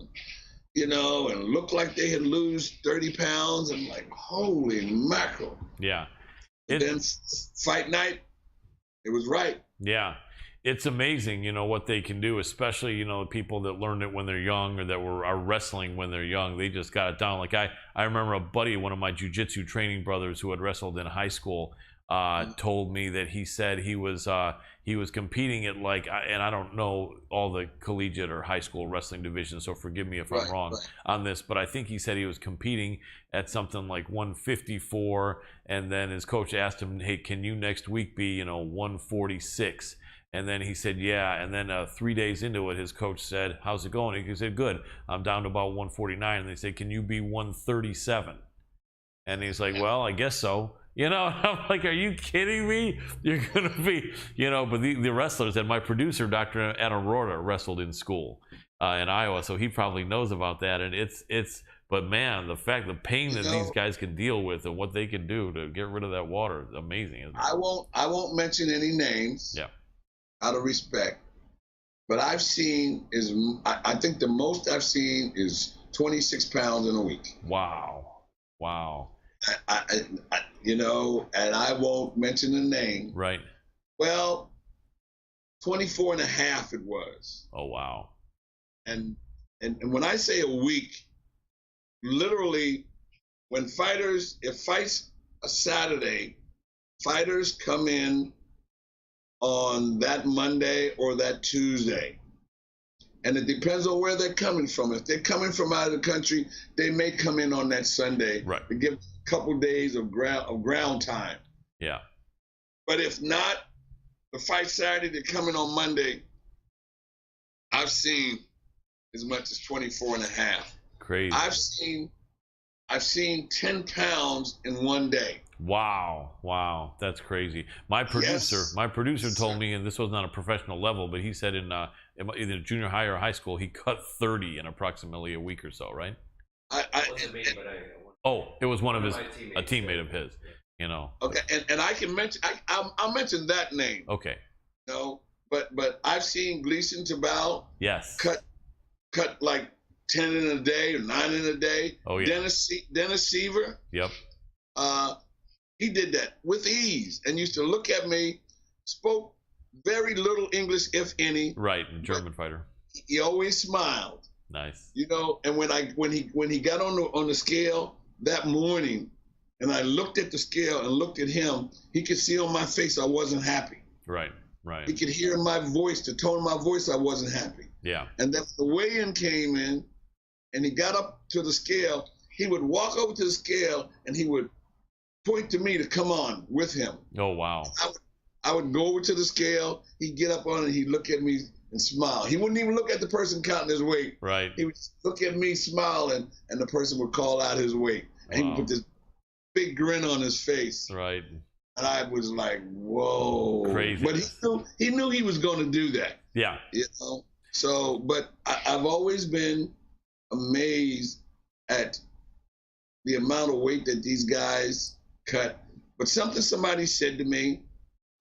you know, and looked like they had lost 30 pounds. I'm like, holy mackerel. Yeah. And then fight night, it was right. Yeah. It's amazing, you know, what they can do, especially, you know, people that learned it when they're young or that are wrestling when they're young. They just got it down. Like I remember a buddy, one of my jiu-jitsu training brothers who had wrestled in high school. told me that he said he was competing at like, and I don't know all the collegiate or high school wrestling divisions, so forgive me if I'm wrong on this, but I think he said he was competing at something like 154, and then his coach asked him, hey, can you next week be 146? And then he said, yeah. And then 3 days into it, his coach said, how's it going? He said, good. I'm down to about 149. And they said, can you be 137? And he's like, well, I guess so. I'm like, are you kidding me? You're going to be, but the wrestlers, and my producer, Dr. Roorda, wrestled in school in Iowa. So he probably knows about that. And but man, the pain that these guys can deal with and what they can do to get rid of that water is amazing, isn't it? I won't mention any names. Yeah. Out of respect. But I think the most I've seen is 26 pounds in a week. Wow. And I won't mention the name. Right. Well, 24 and a half it was. Oh, wow. And when I say a week, literally, if fights a Saturday, fighters come in on that Monday or that Tuesday. And it depends on where they're coming from. If they're coming from out of the country, they may come in on that Sunday to give a couple days of ground time. Yeah. But if not, the fight Saturday, they're coming on Monday. I've seen as much as 24 and a half. Crazy. I've seen 10 pounds in one day. Wow, that's crazy. My producer told me, and this was not a professional level, but he said in either junior high or high school, he cut 30 in approximately a week or so, right? It was one of a teammate of his, Okay, and I can mention, I'll mention that name. Okay. But I've seen Gleason Tabal. Yes. Cut like 10 in a day or 9 in a day. Oh yeah. Dennis Seaver. Yep. He did that with ease and used to look at me, spoke very little English, if any. Right, German fighter. He always smiled. Nice. And when he got on the scale that morning, and I looked at the scale and looked at him, he could see on my face I wasn't happy. Right. He could hear my voice, the tone of my voice, I wasn't happy. Yeah. And then the weigh-in came in, and he got up to the scale. He would walk over to the scale, and he would point to me to come on with him. Oh, wow. I would go over to the scale. He'd get up on it. He'd look at me and smile. He wouldn't even look at the person counting his weight. Right. He would look at me, smile, and the person would call out his weight. And he would put this big grin on his face. Right. And I was like, whoa. Crazy. But he knew he was going to do that. Yeah. So, but I've always been amazed at the amount of weight that these guys cut. But somebody said to me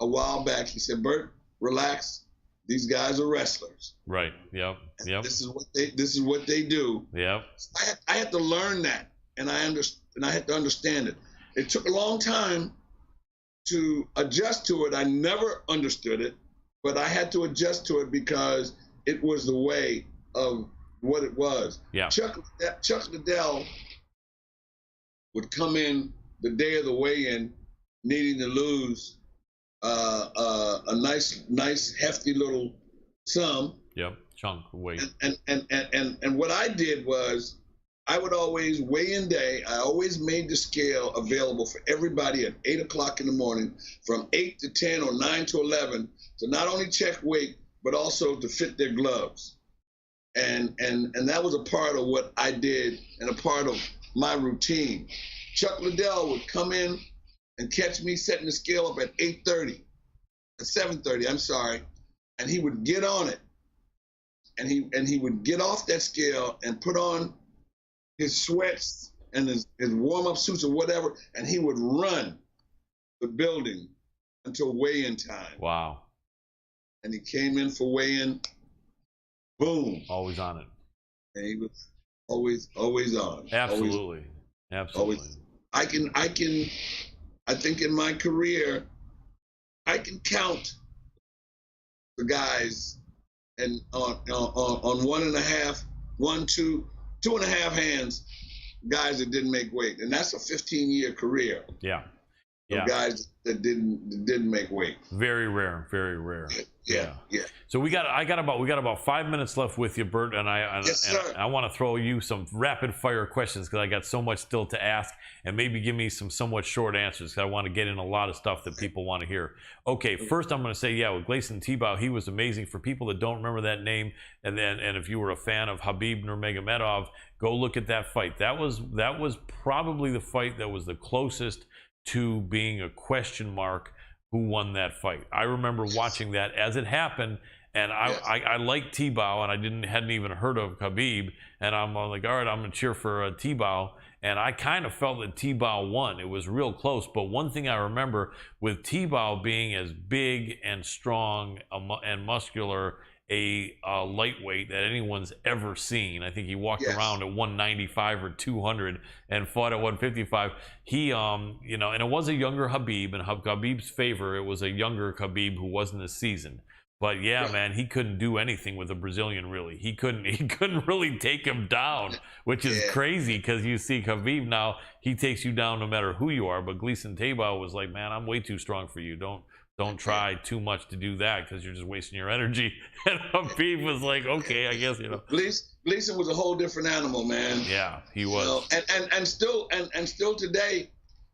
a while back, he said, Bert, relax. These guys are wrestlers. Right. Yep. This is what they do. Yep. I had to learn that, and I had to understand it. It took a long time to adjust to it. I never understood it, but I had to adjust to it because it was the way of what it was. Yeah. Chuck Liddell would come in the day of the weigh-in needing to lose a nice hefty little sum. Yep, chunk of weight. And what I did was I would always weigh-in day. I always made the scale available for everybody at 8 o'clock in the morning, from 8 to 10 or 9 to 11, to not only check weight but also to fit their gloves. And that was a part of what I did and a part of my routine. Chuck Liddell would come in and catch me setting the scale up at 7:30, I'm sorry, and he would get on it, and he would get off that scale and put on his sweats and his warm-up suits or whatever, and he would run the building until weigh-in time. Wow. And he came in for weigh-in, boom. Always on it. And he was always on. Absolutely. Absolutely. Always. I think in my career, I can count the guys and on 2.5 hands, guys that didn't make weight. And that's a 15-year career. Yeah. Yeah. Guys that didn't make weight. Very rare, very rare. Yeah. So we got about 5 minutes left with you, Bert, and I want to throw you some rapid fire questions because I got so much still to ask, and maybe give me some somewhat short answers because I want to get in a lot of stuff that people want to hear. Okay, first I'm going to say, with Gleison Tebow, he was amazing. For people that don't remember that name, and if you were a fan of Khabib Nurmagomedov, go look at that fight. That was probably the fight that was the closest to being a question mark who won that fight. I remember watching that as it happened, and I liked Tebow, and hadn't even heard of Khabib, and I'm like, all right, I'm gonna cheer for Tebow, and I kind of felt that Tebow won. It was real close, but one thing I remember with Tebow being as big and strong and muscular a lightweight that anyone's ever seen. I think he walked around at 195 or 200 and fought at 155. He, and it was a younger Khabib, and Khabib's favor, it was a younger Khabib who wasn't as seasoned. But man, he couldn't do anything with a Brazilian, really. He couldn't really take him down, which is crazy because you see Khabib now, he takes you down no matter who you are. But Gleison Tebow was like, man, I'm way too strong for you. Don't try too much to do that because you're just wasting your energy. And Khabib was like, okay, I guess, Gleison was a whole different animal, man. Yeah, he was. And still today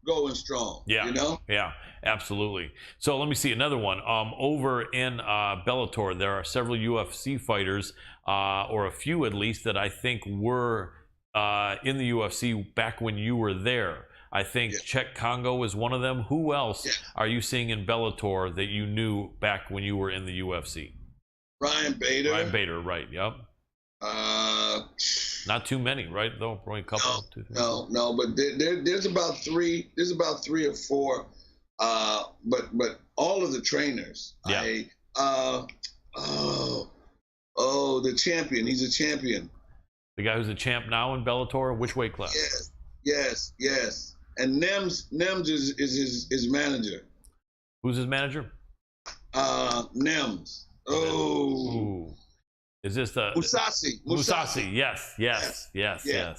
going strong. Yeah. Yeah, absolutely. So let me see another one. Over in Bellator, there are several UFC fighters, or a few at least, that I think were in the UFC back when you were there. I think Czech Congo is one of them. Who else are you seeing in Bellator that you knew back when you were in the UFC? Ryan Bader. Ryan Bader, right? Yep. Not too many, right? Though, probably a couple. No. But there's about three. There's about 3 or 4. But all of the trainers. Yeah. The champion. He's a champion. The guy who's a champ now in Bellator. Which weight class? Yes. And Nems is his manager. Who's his manager? Nems. Ooh. Is this the Musasi? Yes. Yeah.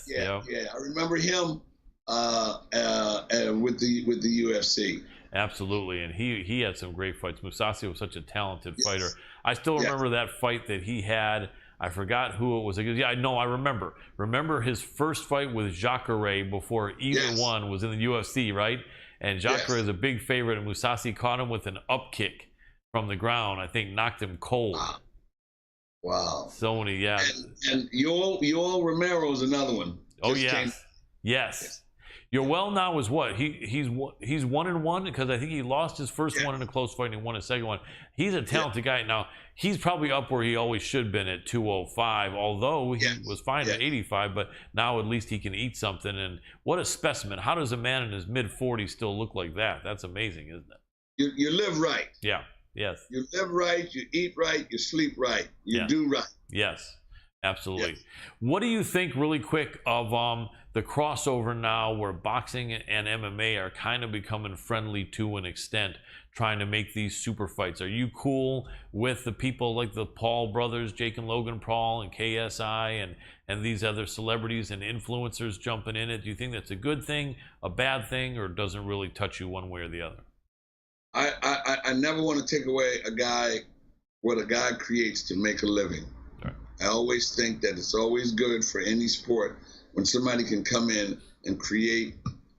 I remember him with the UFC. Absolutely, and he had some great fights. Musasi was such a talented fighter. I still remember that fight that he had. I forgot who it was against. Yeah, I remember. Remember his first fight with Jacare before either one was in the UFC, right? And Jacare is a big favorite, and Musasi caught him with an up kick from the ground. I think knocked him cold. Wow. So many, And Yoel Romero's another one. Oh, yes. Yoel now is what? He's 1-1 because I think he lost his first one in a close fight and he won his second one. He's a talented guy. Now, he's probably up where he always should have been at 205, although he was fine at 85, but now at least he can eat something. And what a specimen. How does a man in his mid-40s still look like that? That's amazing, isn't it? You live right. Yeah. Yes. You live right, you eat right, you sleep right, you do right. Yes, absolutely. What do you think, really quick, of the crossover now where boxing and MMA are kind of becoming friendly to an extent, trying to make these super fights? Are you cool with the people like the Paul brothers, Jake and Logan Paul, and KSI, and these other celebrities and influencers jumping in it? Do you think that's a good thing, a bad thing, or doesn't really touch you one way or the other? I never want to take away what a guy creates to make a living. Right. I always think that it's always good for any sport when somebody can come in and create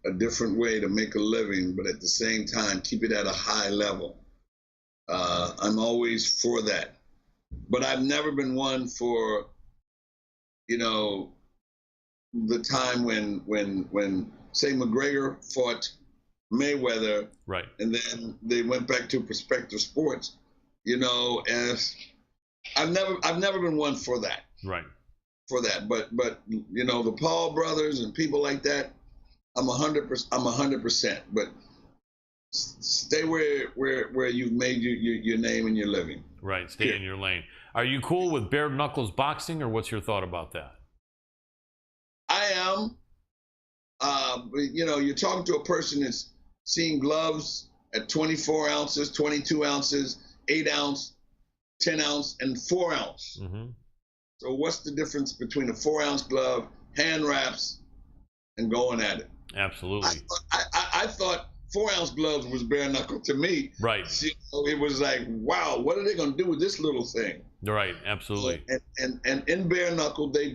a different way to make a living, but at the same time keep it at a high level. I'm always for that. But I've never been one for, the time when say McGregor fought Mayweather, right, and then they went back to Prospective Sports. As I've never been one for that. Right. For that, but the Paul brothers and people like that, I'm 100%. But stay where you've made your name and your living. Right. Stay in your lane. Are you cool with bare knuckles boxing, or what's your thought about that? I am. You're talking to a person that's seeing gloves at 24 ounces, 22 ounces, 8 ounce, 10 ounce, and 4 ounce. Mm-hmm. So what's the difference between a 4 ounce glove, hand wraps, and going at it? Absolutely. I thought 4-ounce gloves was bare knuckle to me. Right. So it was like, wow, what are they going to do with this little thing? Right. Absolutely. And in bare knuckle, they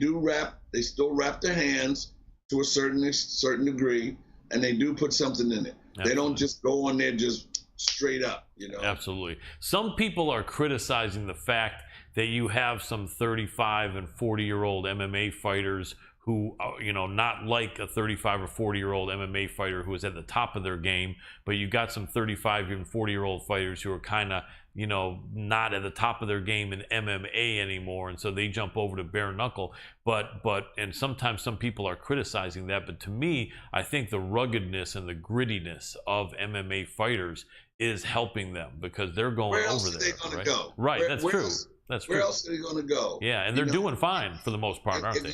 still wrap their hands to a certain degree, and they do put something in it. Absolutely. They don't just go on there just straight up, you know. Absolutely. Some people are criticizing the fact that you have some 35 and 40-year-old MMA fighters who, you know, not like a 35 or 40-year-old MMA fighter who is at the top of their game, but you got some 35 and 40-year-old fighters who are kind of, you know, not at the top of their game in MMA anymore, and so they jump over to bare knuckle. And sometimes some people are criticizing that, but to me, I think the ruggedness and the grittiness of MMA fighters is helping them because they're going over there. Where else are they going to go? Right, that's true. That's true. Where else are they going to go? Yeah, and they're doing fine for the most part, aren't they?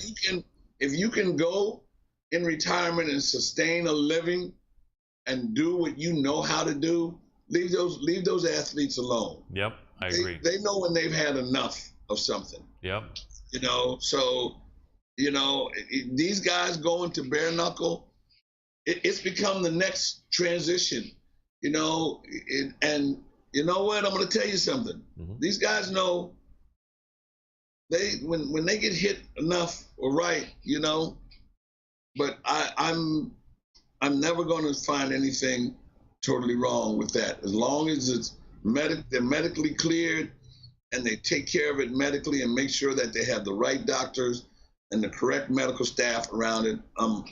If you can go in retirement and sustain a living and do what you know how to do, leave those athletes alone. Yep, I agree. They know when they've had enough of something. Yep. You know, so, you know, these guys going to bare knuckle, it's become the next transition, you know, and you know what? I'm going to tell you something. Mm-hmm. These guys know when they get hit enough or right, you know, but I'm never going to find anything totally wrong with that. As long as it's they're medically cleared and they take care of it medically and make sure that they have the right doctors and the correct medical staff around it, I'm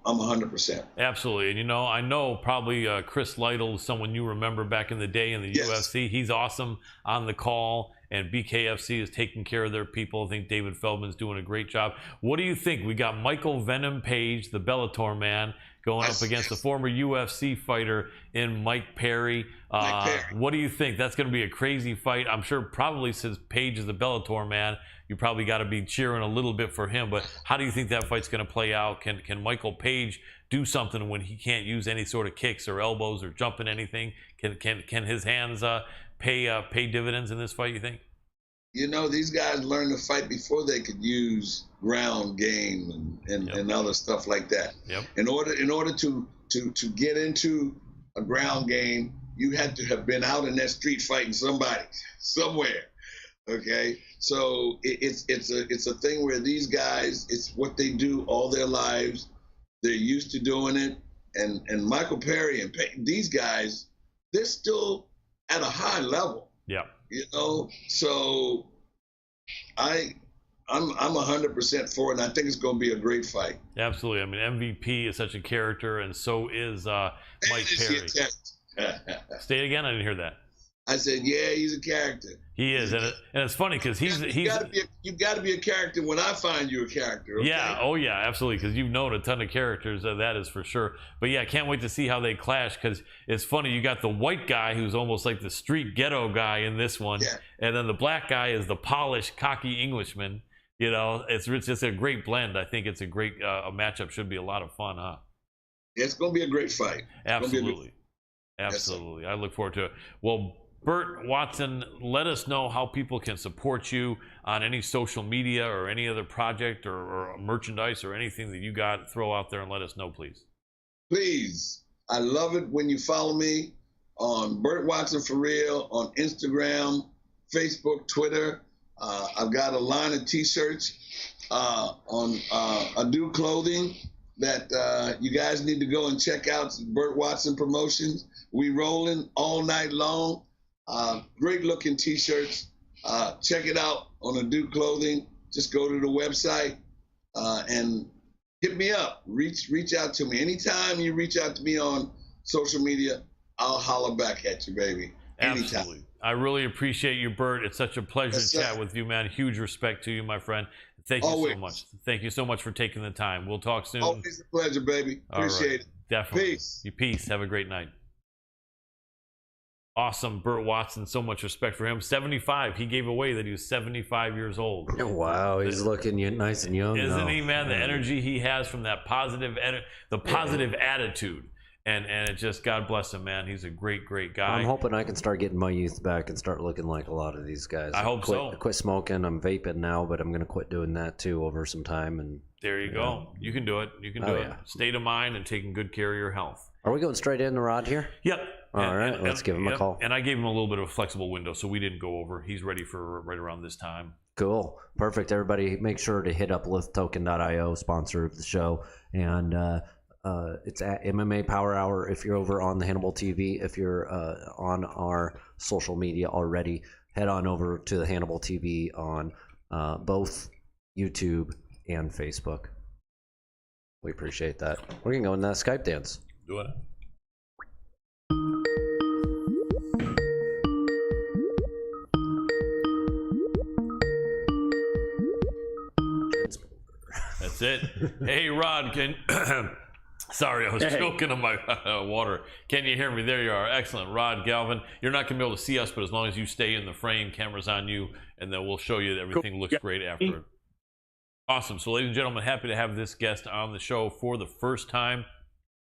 100%. Absolutely. And, you know, I know probably Chris Lytle, someone you remember back in the day in the UFC. He's awesome on the call, and BKFC is taking care of their people. I think David Feldman's doing a great job. What do you think? We got Michael Venom Page, the Bellator man, going up against the former UFC fighter in Mike Perry. What do you think? That's going to be a crazy fight. I'm sure probably since Page is the Bellator man, you probably got to be cheering a little bit for him. But how do you think that fight's going to play out? Can Michael Page do something when he can't use any sort of kicks or elbows or jumping anything? Can his hands pay dividends in this fight, you think? You know, these guys learned to fight before they could use ground game and other stuff like that. Yep. In order to get into a ground game, you had to have been out in that street fighting somebody somewhere. Okay, so it's a thing where these guys, it's what they do all their lives. They're used to doing it, and Michael Perry and these guys, they're still at a high level. Yeah. You know, so I'm 100% for it, and I think it's going to be a great fight. Absolutely. I mean, MVP is such a character, and so is Mike Perry. Say it again. I didn't hear that. I said, yeah, he's a character. He is, and it's funny because you've got to be a character when I find you a character. Okay? Yeah, oh yeah, absolutely, because you've known a ton of characters, that is for sure. But yeah, I can't wait to see how they clash, because it's funny, you got the white guy who's almost like the street ghetto guy in this one, and then the black guy is the polished, cocky Englishman. You know, it's just a great blend. I think it's a great a matchup. Should be a lot of fun, huh? Yeah, it's going to be a great fight. Absolutely. Absolutely. I look forward to it. Well, Burt Watson, let us know how people can support you on any social media or any other project or merchandise or anything that you got. Throw out there and let us know, please. Please. I love it when you follow me on Burt Watson For Real on Instagram, Facebook, Twitter. I've got a line of T-shirts on Ado Clothing that you guys need to go and check out. Burt Watson Promotions. We rolling all night long. Great looking T-shirts. Check it out on Ado Clothing. Just go to the website and hit me up. Reach out to me. Anytime you reach out to me on social media, I'll holler back at you, baby. Anytime. Absolutely. I really appreciate you, Burt. It's such a pleasure to chat with you, man. Huge respect to you, my friend. Thank you so much. Thank you so much for taking the time. We'll talk soon. Always a pleasure, baby. Appreciate it. Definitely. Peace. Peace. Have a great night. Awesome. Burt Watson, so much respect for him. 75. He gave away that he was 75 years old. Wow, he's looking nice and young. Isn't he, man? The energy he has from that positive attitude and it just, God bless him, man. He's a great guy. I'm hoping I can start getting my youth back and start looking like a lot of these guys. I hope so. I quit smoking. I'm vaping now, but I'm going to quit doing that too over some time. And there you go. You can do it. You can do it. State of mind and taking good care of your health. Are we going straight in the Rod here? Yep. All right, let's give him a call. And I gave him a little bit of a flexible window, so we didn't go over. He's ready for right around this time. Cool. Perfect. Everybody, make sure to hit up lifttoken.io, sponsor of the show. And it's at MMA Power Hour if you're over on the Hannibal TV. If you're on our social media already, head on over to the Hannibal TV on both YouTube and Facebook. We appreciate that. We're going to go in that Skype dance. Do it. That's it. Hey, Rod, sorry, I was choking on my water. Can you hear me? There you are. Excellent. Rod Galvin. You're not going to be able to see us, but as long as you stay in the frame, camera's on you, and then we'll show you that everything looks great after it. Awesome. So, ladies and gentlemen, happy to have this guest on the show for the first time.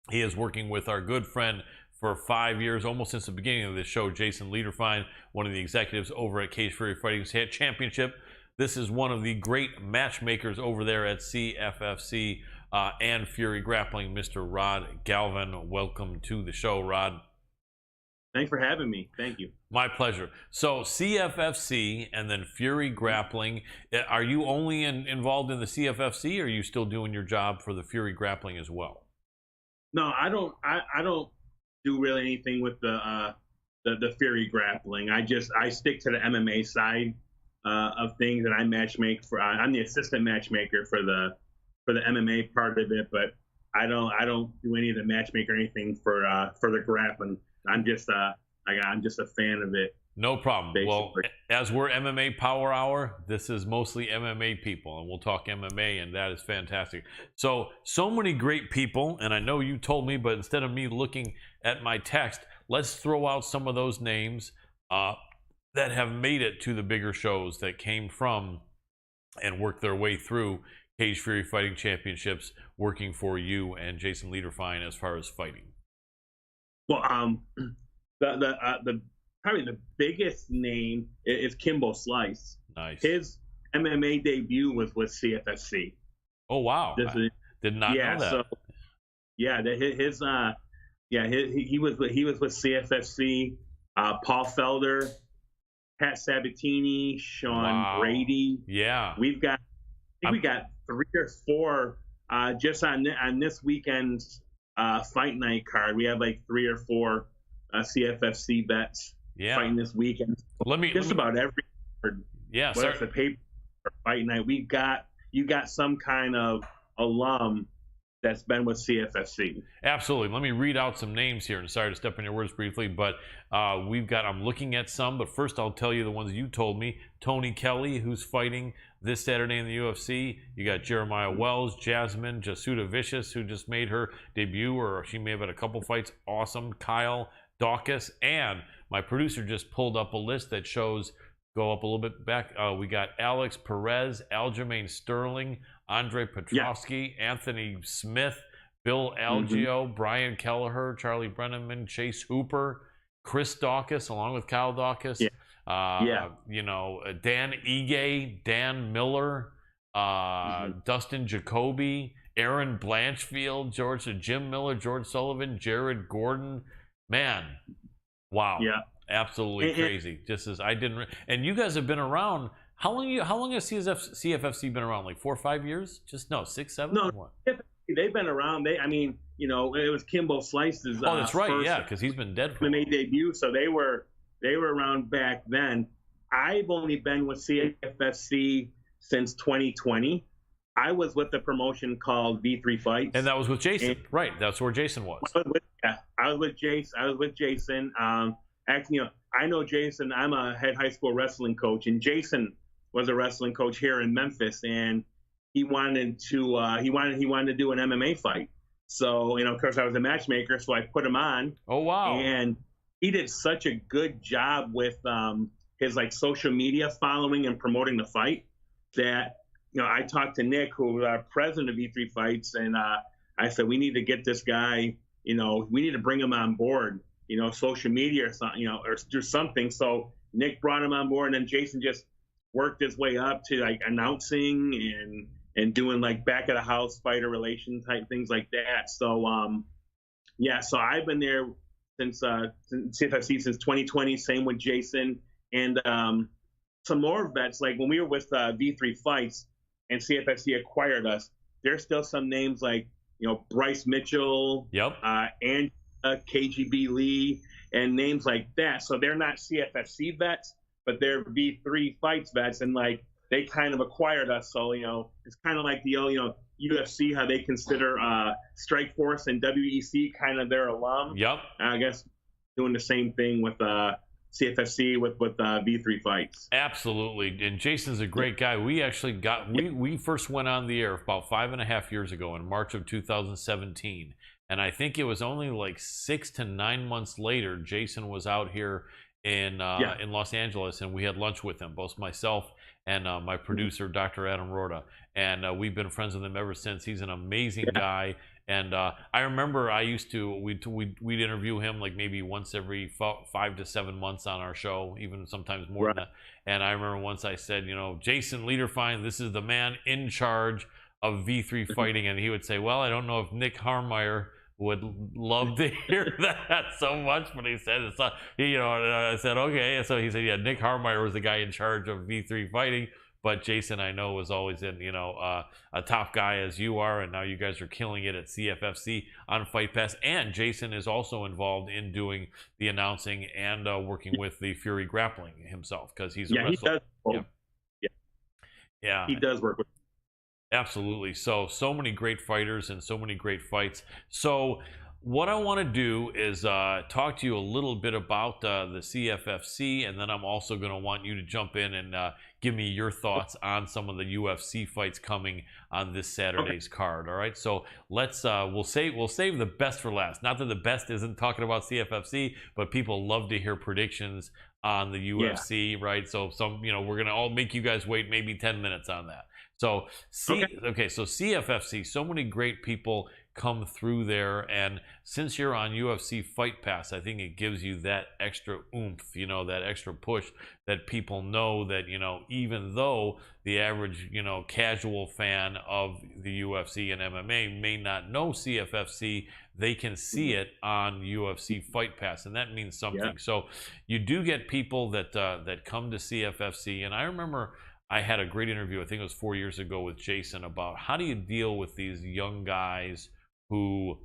He is working with our good friend for 5 years, almost since the beginning of this show, Jason Liederfine, one of the executives over at Cage Fury Fighting Championship. This is one of the great matchmakers over there at CFFC and Fury Grappling, Mr. Rod Galvin. Welcome to the show, Rod. Thanks for having me. Thank you. My pleasure. So CFFC and then Fury Grappling. Are you only involved in the CFFC, or are you still doing your job for the Fury Grappling as well? No, I don't. I don't do really anything with the Fury Grappling. I stick to the MMA side of things, and I matchmake for. I'm the assistant matchmaker for the MMA part of it, but I don't do any of the matchmaker or anything for the grappling. I'm just a fan of it. No problem. Basically. Well, as we're MMA Power Hour, this is mostly MMA people, and we'll talk MMA, and that is fantastic. So many great people, and I know you told me, but instead of me looking at my text, let's throw out some of those names that have made it to the bigger shows, that came from and worked their way through Cage Fury Fighting Championships, working for you and Jason Liederfine as far as fighting. Well, the probably the biggest name is Kimbo Slice. Nice. His MMA debut was with CFFC. Oh wow! Did not know that. So, yeah, he was with CFFC. Paul Felder, Pat Sabatini, Sean Brady. Yeah, we got 3 or 4 just on this weekend's fight night card. We have like 3 or 4 CFFC vets fighting this weekend. About every card. Yeah, whether it's a paper or fight night, you got some kind of alum that's been with CFFC. Absolutely. Let me read out some names here, and sorry to step on your words briefly, but I'm looking at some, but first I'll tell you the ones you told me. Tony Kelly, who's fighting this Saturday in the UFC. You got Jeremiah Wells, Jasmine Jasuda Vicious, who just made her debut, or she may have had a couple fights. Awesome. Kyle Dawkins, and my producer just pulled up a list that shows, go up a little bit back, we got Alex Perez, Aljamain Sterling, Andre Petrovsky, Anthony Smith, Bill Algeo, Brian Kelleher, Charlie Brenneman, Chase Hooper, Chris Dawkins, along with Kyle Dawkins, Dan Ige, Dan Miller, Dustin Jacoby, Aaron Blanchfield, Jim Miller, George Sullivan, Jared Gordon. Man, wow. Yeah. Absolutely crazy. Just as I didn't, and you guys have been around. How long has CFFC been around? Like 4 or 5 years? 6, 7? No, they've been around. It was Kimbo Slice's. Oh, that's right. Yeah, because he's been dead for MMA debut, so they were around back then. I've only been with CFFC since 2020. I was with the promotion called V3 Fights, and that was with Jason. Right, that's where Jason was. I was with Jason. Actually, I know Jason. I'm a head high school wrestling coach, and Jason was a wrestling coach here in Memphis, and he wanted to do an MMA fight. So, of course, I was a matchmaker, so I put him on. Oh wow! And he did such a good job with his social media following and promoting the fight that I talked to Nick, who was our president of E3 Fights, and I said we need to get this guy we need to bring him on board, social media or something, or do something. So Nick brought him on board, and then Jason just worked his way up to like announcing and doing like back of the house fighter relation type things like that. So so I've been there since CFFC since 2020. Same with Jason, and some more vets. Like when we were with V3 Fights and CFFC acquired us, there's still some names like Bryce Mitchell, and KGB Lee, and names like that. So they're not CFFC vets, but they're V3 Fights vets, and like they kind of acquired us. So it's kind of like the UFC, how they consider Strikeforce and WEC kind of their alum. I guess doing the same thing with CFFC with V3 Fights. Absolutely. And Jason's a great guy. We actually we first went on the air about 5.5 years ago in March of 2017. And I think it was only like 6 to 9 months later, Jason was out here in Los Angeles, and we had lunch with him, both myself and my producer, Dr. Adam Roorda. And we've been friends with him ever since. He's an amazing guy. And I remember we'd interview him like maybe once every 5 to 7 months on our show, even sometimes more than that. And I remember once I said, Jason Liederfein, this is the man in charge of V3 fighting. And he would say, well, I don't know if Nick Harmeyer would love to hear that so much, but he said it's not, and I said, okay. And so he said, yeah, Nick Harmeyer was the guy in charge of V3 fighting. But Jason, I know, was always in, a top guy as you are, and now you guys are killing it at CFFC on Fight Pass. And Jason is also involved in doing the announcing and working with the Fury Grappling himself, because he's a wrestler. He does. Yeah, he does work with. Absolutely. So many great fighters and so many great fights. So what I want to do is talk to you a little bit about the CFFC, and then I'm also going to want you to jump in and give me your thoughts on some of the UFC fights coming on this Saturday's card. All right, so let's we'll save the best for last. Not that the best isn't talking about CFFC, but people love to hear predictions on the UFC, right? So we're gonna all make you guys wait maybe 10 minutes on that. So so CFFC, so many great people come through there, and since you're on UFC Fight Pass, I think it gives you that extra oomph, that extra push, that people know that even though the average casual fan of the UFC and MMA may not know CFFC, they can see it on UFC Fight Pass, and that means something. So you do get people that come to CFFC, and I remember I had a great interview, I think it was 4 years ago, with Jason about how do you deal with these young guys who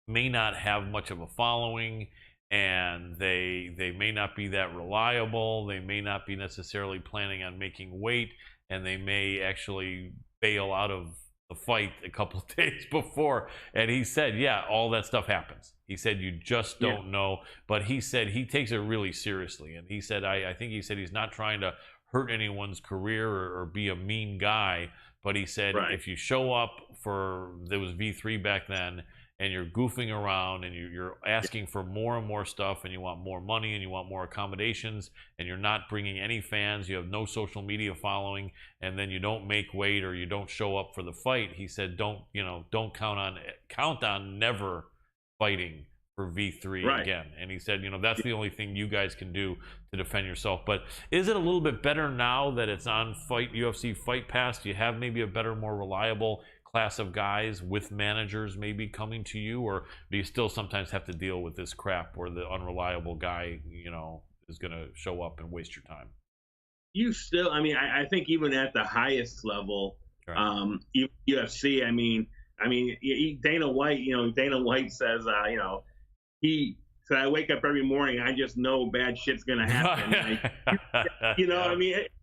may not have much of a following, and they may not be that reliable, they may not be necessarily planning on making weight, and they may actually bail out of the fight a couple of days before. And he said, yeah, all that stuff happens. He said, you just don't know. But he said he takes it really seriously. And he said, I think he said he's not trying to hurt anyone's career or be a mean guy, but he said if you show up there was V3 back then, and you're goofing around and you're asking for more and more stuff, and you want more money and you want more accommodations, and you're not bringing any fans, you have no social media following, and then you don't make weight or you don't show up for the fight, he said don't count on never fighting for V3 again. And he said, that's the only thing you guys can do to defend yourself. But is it a little bit better now that it's on UFC Fight Pass? Do you have maybe a better, more reliable class of guys with managers maybe coming to you, or do you still sometimes have to deal with this crap where the unreliable guy is going to show up and waste your time? You still, I think even at the highest level, UFC, Dana White says, he said, I wake up every morning, I just know bad shit's gonna happen.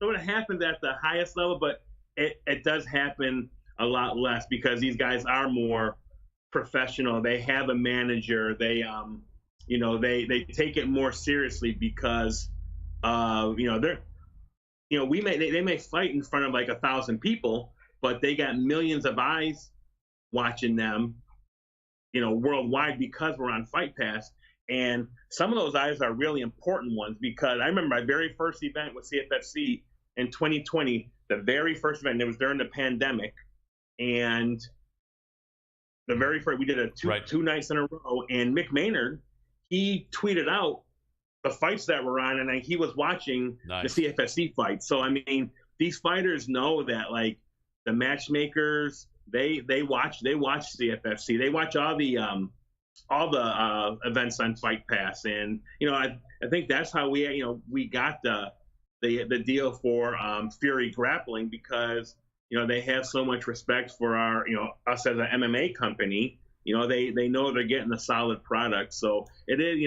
So it happens at the highest level, but it does happen a lot less because these guys are more professional. They have a manager. They they take it more seriously because they may fight in front of like 1,000 people, but they got millions of eyes watching them, worldwide, because we're on Fight Pass. And some of those eyes are really important ones, because I remember my very first event with CFFC in 2020, the very first event, it was during the pandemic. And The very first, we did a two nights in a row, and Mick Maynard, he tweeted out the fights that were on, and he was watching the CFFC fight. So I mean, these fighters know that, like, the matchmakers, they watch CFFC, they watch all the events on Fight Pass, and I think that's how we got the deal for Fury Grappling, because they have so much respect for our us as an MMA company. They know they're getting a solid product. So it is,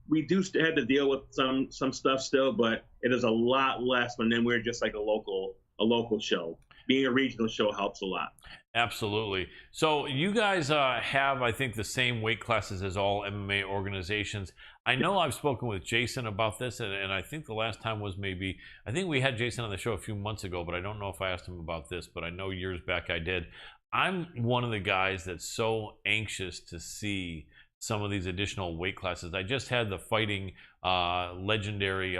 we do have to deal with some stuff still, but it is a lot less when then we're just like a local show. Being a regional show helps a lot. Absolutely. So you guys have, I think, the same weight classes as all MMA organizations. I know I've spoken with Jason about this, and I think the last time was I think we had Jason on the show a few months ago, but I don't know if I asked him about this, but I know years back I did. I'm one of the guys that's so anxious to see some of these additional weight classes. I just had the fighting legendary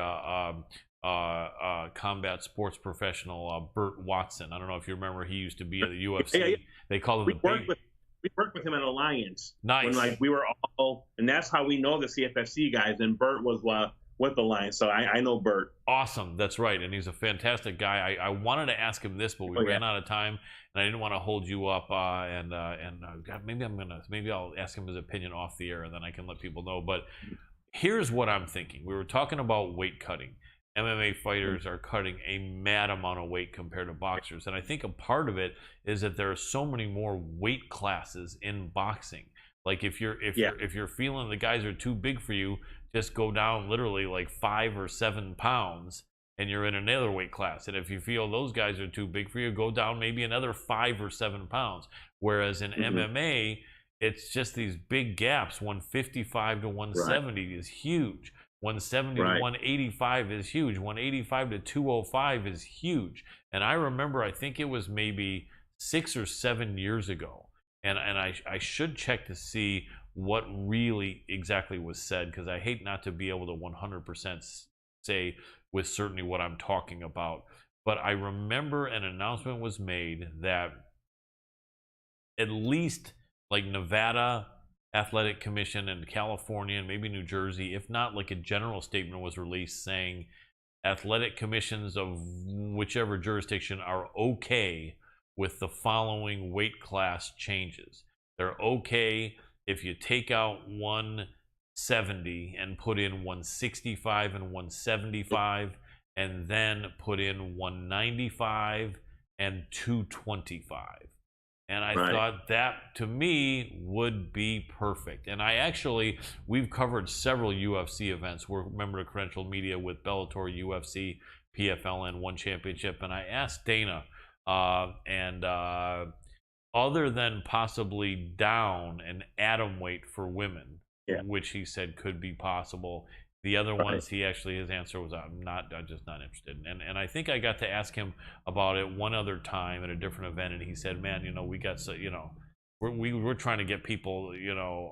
combat sports professional Burt Watson. I don't know if you remember, he used to be at the UFC. Yeah. They call him we worked with him at Alliance. Nice. When we were all, and that's how we know the CFFC guys, and Burt was with Alliance, so I know Burt. Awesome, that's right, and he's a fantastic guy. I wanted to ask him this, but we ran out of time, and I didn't want to hold you up. God, maybe I'll ask him his opinion off the air, and then I can let people know. But here's what I'm thinking. We were talking about weight cutting. MMA fighters are cutting a mad amount of weight compared to boxers, and I think a part of it is that there are so many more weight classes in boxing. Like if you're feeling the guys are too big for you, just go down literally like 5 or 7 pounds, and you're in another weight class. And if you feel those guys are too big for you, go down maybe another 5 or 7 pounds. Whereas in MMA, it's just these big gaps. 155 to 170 is huge. 170 to 185 is huge. 185 to 205 is huge. And I remember, I think it was maybe 6 or 7 years ago, and I should check to see what really exactly was said, because I hate not to be able to 100% say with certainty what I'm talking about. But I remember an announcement was made that at least like Nevada Athletic Commission and California and maybe New Jersey, if not, like a general statement was released saying athletic commissions of whichever jurisdiction are okay with the following weight class changes. They're okay if you take out 170 and put in 165 and 175, and then put in 195 and 225. And I thought that, to me, would be perfect. And we've covered several UFC events. We're a member of Credential Media with Bellator, UFC, PFL, and One Championship. And I asked Dana, other than possibly down an atom weight for women, which he said could be possible, the other ones, his answer was, I'm just not interested. And I think I got to ask him about it one other time at a different event, and he said, man, we got we're trying to get people,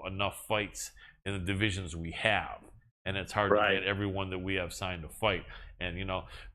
enough fights in the divisions we have, and it's hard to get everyone that we have signed to fight. And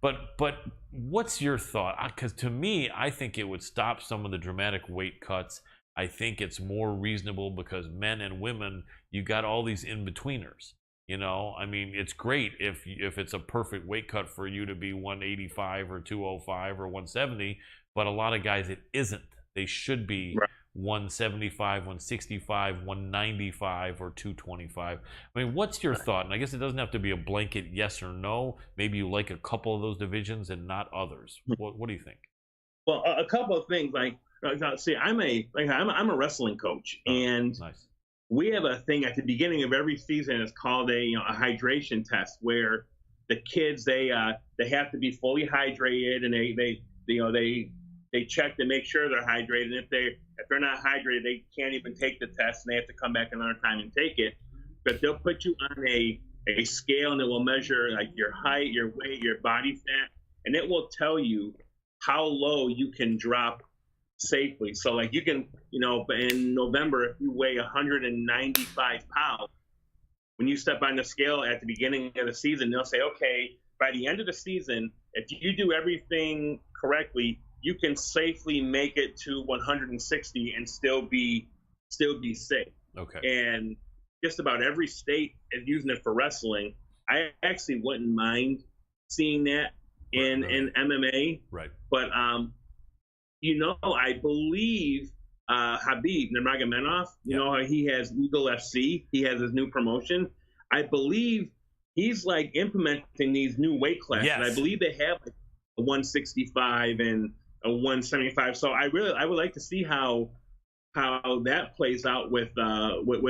but what's your thought? Because to me, I think it would stop some of the dramatic weight cuts. I think it's more reasonable because men and women, you got all these in-betweeners. I mean, it's great if it's a perfect weight cut for you to be 185 or 205 or 170, but a lot of guys it isn't. They should be 175, 165, 195, or 225. I mean, what's your thought? And I guess it doesn't have to be a blanket yes or no. Maybe you like a couple of those divisions and not others. What do you think? Well, a couple of things. See, I'm a wrestling coach, and nice. We have a thing at the beginning of every season. It's called a hydration test, where the kids they have to be fully hydrated, and they check to make sure they're hydrated. And if they're not hydrated, they can't even take the test, and they have to come back another time and take it. But they'll put you on a scale, and it will measure like your height, your weight, your body fat, and it will tell you how low you can drop safely. So like you can, in November, if you weigh 195 pounds, when you step on the scale at the beginning of the season, they'll say, okay, by the end of the season, if you do everything correctly, you can safely make it to 160 and still be still be safe. Okay. And just about every state is using it for wrestling. I actually wouldn't mind seeing that in MMA. Right. But I believe Habib Nurmagomedov, you know, he has Eagle FC. He has his new promotion. I believe he's like implementing these new weight classes. Yes. I believe they have like a 165 and a 175. So I would like to see how that plays out with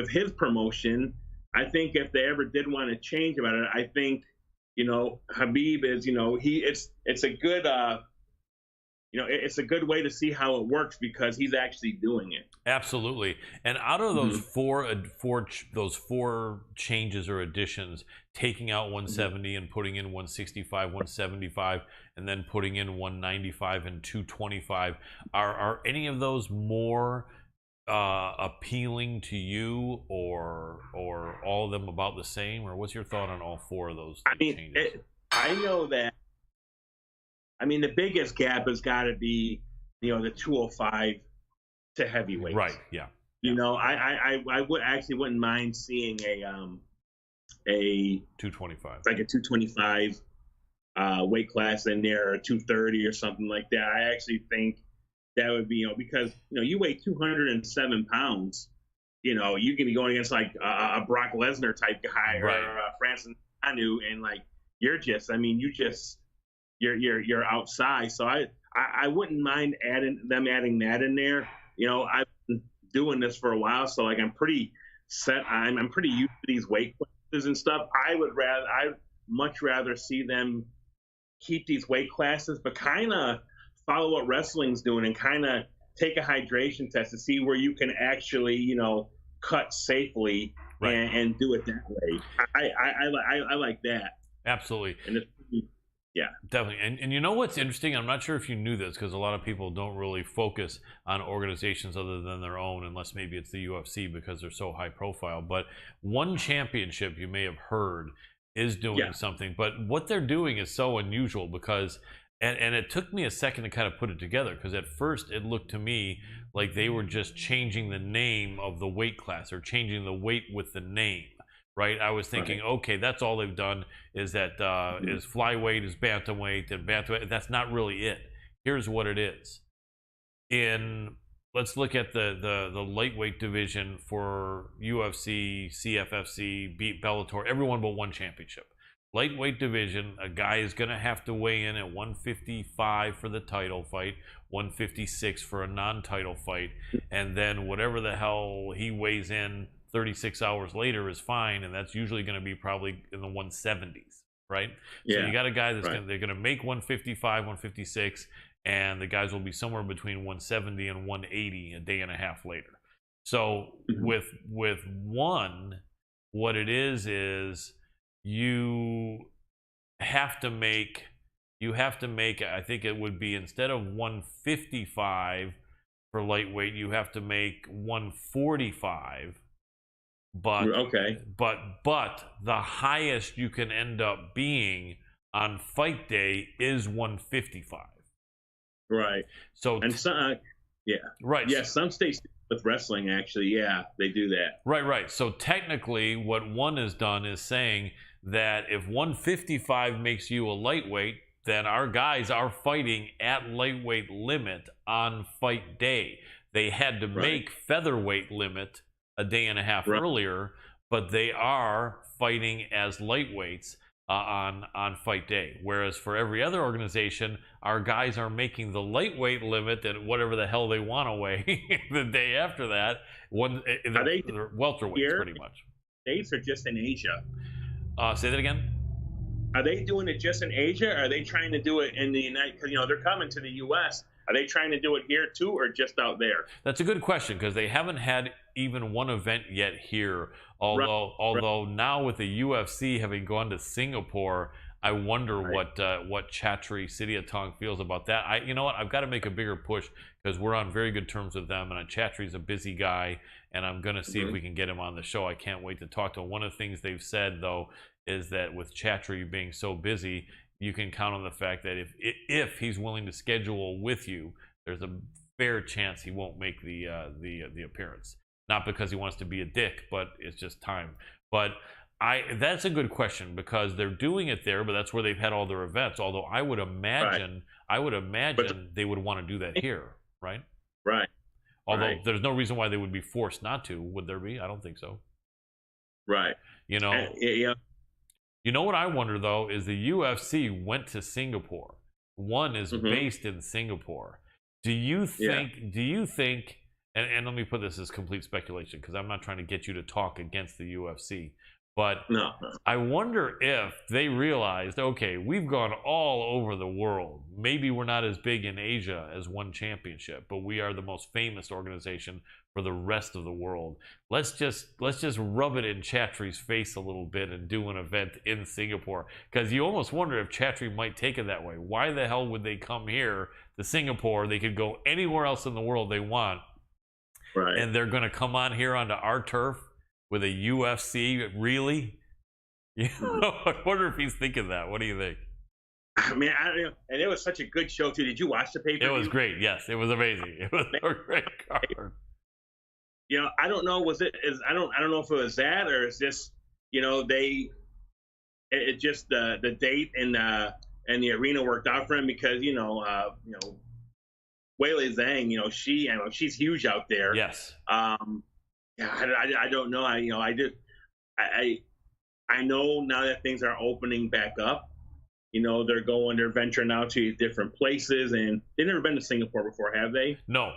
his promotion. I think if they ever did want to change about it, I think, you know, Habib is, you know, it's a good it's a good way to see how it works because he's actually doing it. Absolutely. And out of those those four changes or additions, taking out 170 and putting in 165, 175, and then putting in 195 and 225, are any of those more appealing to you, or all of them about the same, or what's your thought on all four of those changes? I know that. I mean, the biggest gap has got to be, you know, the 205 to heavyweight. Right. Yeah. You know, I wouldn't mind seeing a 225, like a 225 weight class in there, or 230 or something like that. I actually think that would be, you know, because, you know, you weigh 207 pounds, you know, you can be going against like a Brock Lesnar type guy, or Francis Ngannou, and like you're outside. So I wouldn't mind adding that in there. You know, I've been doing this for a while, so like I'm pretty set. I'm pretty used to these weight classes and stuff. I'd much rather see them keep these weight classes, but kind of follow what wrestling's doing and kind of take a hydration test to see where you can actually, you know, cut safely and do it that way. I like that. Absolutely. And it's yeah, definitely. And you know what's interesting? I'm not sure if you knew this, because a lot of people don't really focus on organizations other than their own, unless maybe it's the UFC because they're so high profile. But One Championship, you may have heard, is doing something. But what they're doing is so unusual because, and it took me a second to kind of put it together, because at first it looked to me like they were just changing the name of the weight class, or changing the weight with the name. Right, I was thinking, okay, that's all they've done is that is flyweight, is bantamweight, and bantamweight. That's not really it. Here's what it is. Let's look at the lightweight division for UFC, CFFC, Bellator, everyone but One Championship. Lightweight division, a guy is going to have to weigh in at 155 for the title fight, 156 for a non-title fight, and then whatever the hell he weighs in 36 hours later is fine, and that's usually going to be probably in the 170s, right? So you got a guy that's they're going to make 155, 156, and the guys will be somewhere between 170 and 180 a day and a half later. So with one, what it is you have to make, I think it would be, instead of 155 for lightweight, you have to make 145. But the highest you can end up being on fight day is 155. Right. So some some states with wrestling actually, they do that. Right. So technically, what one has done is saying that if 155 makes you a lightweight, then our guys are fighting at lightweight limit on fight day. They had to make featherweight limit a day and a half earlier, but they are fighting as lightweights on fight day. Whereas for every other organization, our guys are making the lightweight limit at whatever the hell they want to weigh the day after that. They're welterweights pretty much. States or just in Asia? Say that again. Are they doing it just in Asia? Or are they trying to do it in the United? Because they're coming to the U.S. Are they trying to do it here too, or just out there? That's a good question, because they haven't had even one event yet here. Although now with the UFC having gone to Singapore, I wonder what Chatri Sityodtong feels about that. You know what? I've got to make a bigger push, because we're on very good terms with them, and Chatri's a busy guy, and I'm going to see if we can get him on the show. I can't wait to talk to him. One of the things they've said, though, is that with Chatri being so busy, you can count on the fact that if he's willing to schedule with you, there's a fair chance he won't make the appearance. not because he wants to be a dick, but it's just time. But that's a good question, because they're doing it there, but that's where they've had all their events. Although I would imagine they would want to do that here, right? Right. Although there's no reason why they would be forced not to. Would there be? I don't think so. Right. You know. Yeah. You know what I wonder though is the UFC went to Singapore. One is based in Singapore. Do you think? Yeah. Do you think? And let me put this as complete speculation, because I'm not trying to get you to talk against the UFC. But no. I wonder if they realized, okay, we've gone all over the world. Maybe we're not as big in Asia as one championship, but we are the most famous organization for the rest of the world. Let's just rub it in Chatri's face a little bit and do an event in Singapore. Because you almost wonder if Chatri might take it that way. Why the hell would they come here to Singapore? They could go anywhere else in the world they want. Right. And they're going to come on here onto our turf with a UFC, really? You know, I wonder if he's thinking that. What do you think? I mean, I don't know. And it was such a good show too. Did you watch the pay-per-view? It was great. Yes, it was amazing. It was a great card. You know, I don't know. I don't know if it was that, or it's just, you know, it just the date and the arena worked out for him, because you know Weili Zhang, you know, she's huge out there. Yes. Yeah, I don't know. I know now that things are opening back up. You know, they're venturing out to different places, and they've never been to Singapore before, have they? No.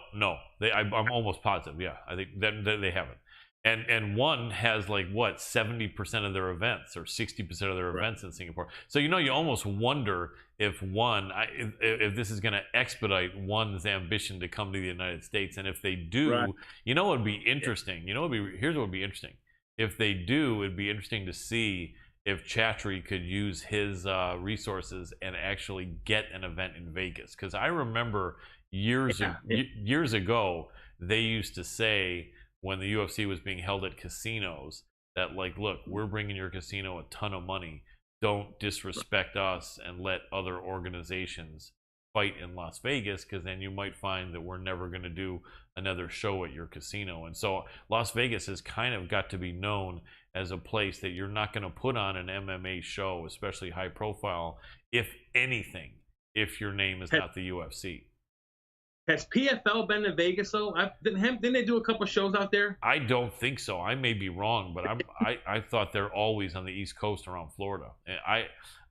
I'm almost positive. Yeah, I think that they haven't. And one has like what 70% of their events or 60% of their events in Singapore. So you know, you almost wonder if if this is going to expedite one's ambition to come to the United States. And if they do, you know, it'd be interesting. You know, here's what would be interesting. If they do, it'd be interesting to see if Chatri could use his resources and actually get an event in Vegas. Because I remember years ago, they used to say, when the UFC was being held at casinos, that like, look, we're bringing your casino a ton of money. Don't disrespect us and let other organizations fight in Las Vegas, because then you might find that we're never going to do another show at your casino. And so Las Vegas has kind of got to be known as a place that you're not going to put on an MMA show, especially high profile, if anything, if your name is not the UFC. Has PFL been to Vegas though? Didn't they do a couple shows out there? I don't think so. I may be wrong, but I thought they're always on the East Coast around Florida. And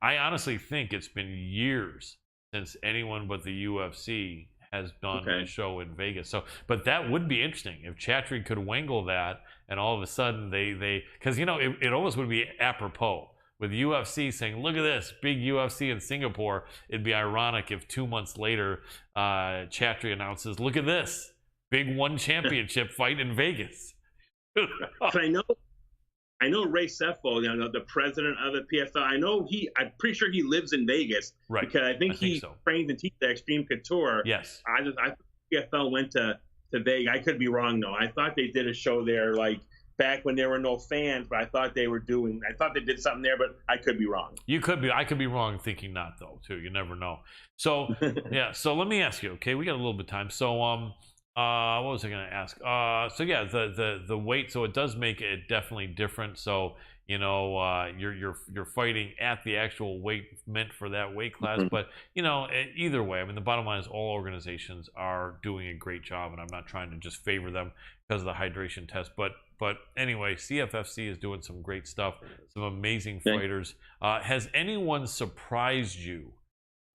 I honestly think it's been years since anyone but the UFC has done a show in Vegas. So, but that would be interesting if Chatri could wangle that, and all of a sudden they because you know it almost would be apropos. With UFC saying, look at this, big UFC in Singapore, it'd be ironic if 2 months later, Chatri announces, look at this, big one championship fight in Vegas. I know Ray Sefo, you know, the president of the PFL. I'm pretty sure he lives in Vegas. Right. Because I think he trains and teaches at Extreme Couture. Yes. I thought PFL went to Vegas. I could be wrong though. I thought they did a show there like back when there were no fans, but I thought they did something there, but I could be wrong. I could be wrong thinking not though, too. You never know. So yeah, so let me ask you, okay, we got a little bit of time. So what was I gonna ask? So yeah, the weight, so it does make it definitely different. So you know, you're fighting at the actual weight meant for that weight class. But you know, either way, I mean, the bottom line is all organizations are doing a great job, and I'm not trying to just favor them because of the hydration test. But anyway, CFFC is doing some great stuff, some amazing fighters. Has anyone surprised you?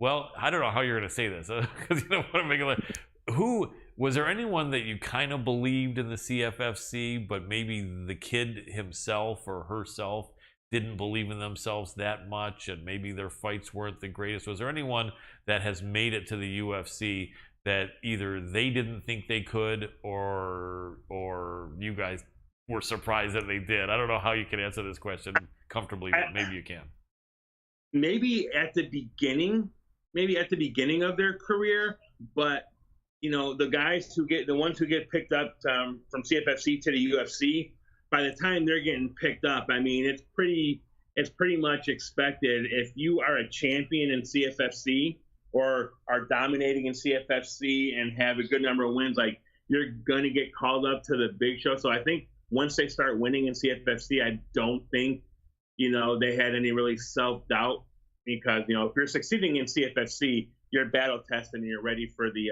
Well, I don't know how you're going to say this, because you don't want to make it was there anyone that you kind of believed in the CFFC, but maybe the kid himself or herself didn't believe in themselves that much, and maybe their fights weren't the greatest? Was there anyone that has made it to the UFC that either they didn't think they could, or you guys were surprised that they did? I don't know how you can answer this question comfortably, but maybe you can. Maybe at the beginning of their career, but you know, the ones who get picked up from CFFC to the UFC, by the time they're getting picked up, I mean, it's pretty much expected. If you are a champion in CFFC or are dominating in CFFC and have a good number of wins, like you're gonna get called up to the big show. So I think once they start winning in CFFC, I don't think, you know, they had any really self-doubt, because, you know, if you're succeeding in CFFC, you're battle tested and you're ready for the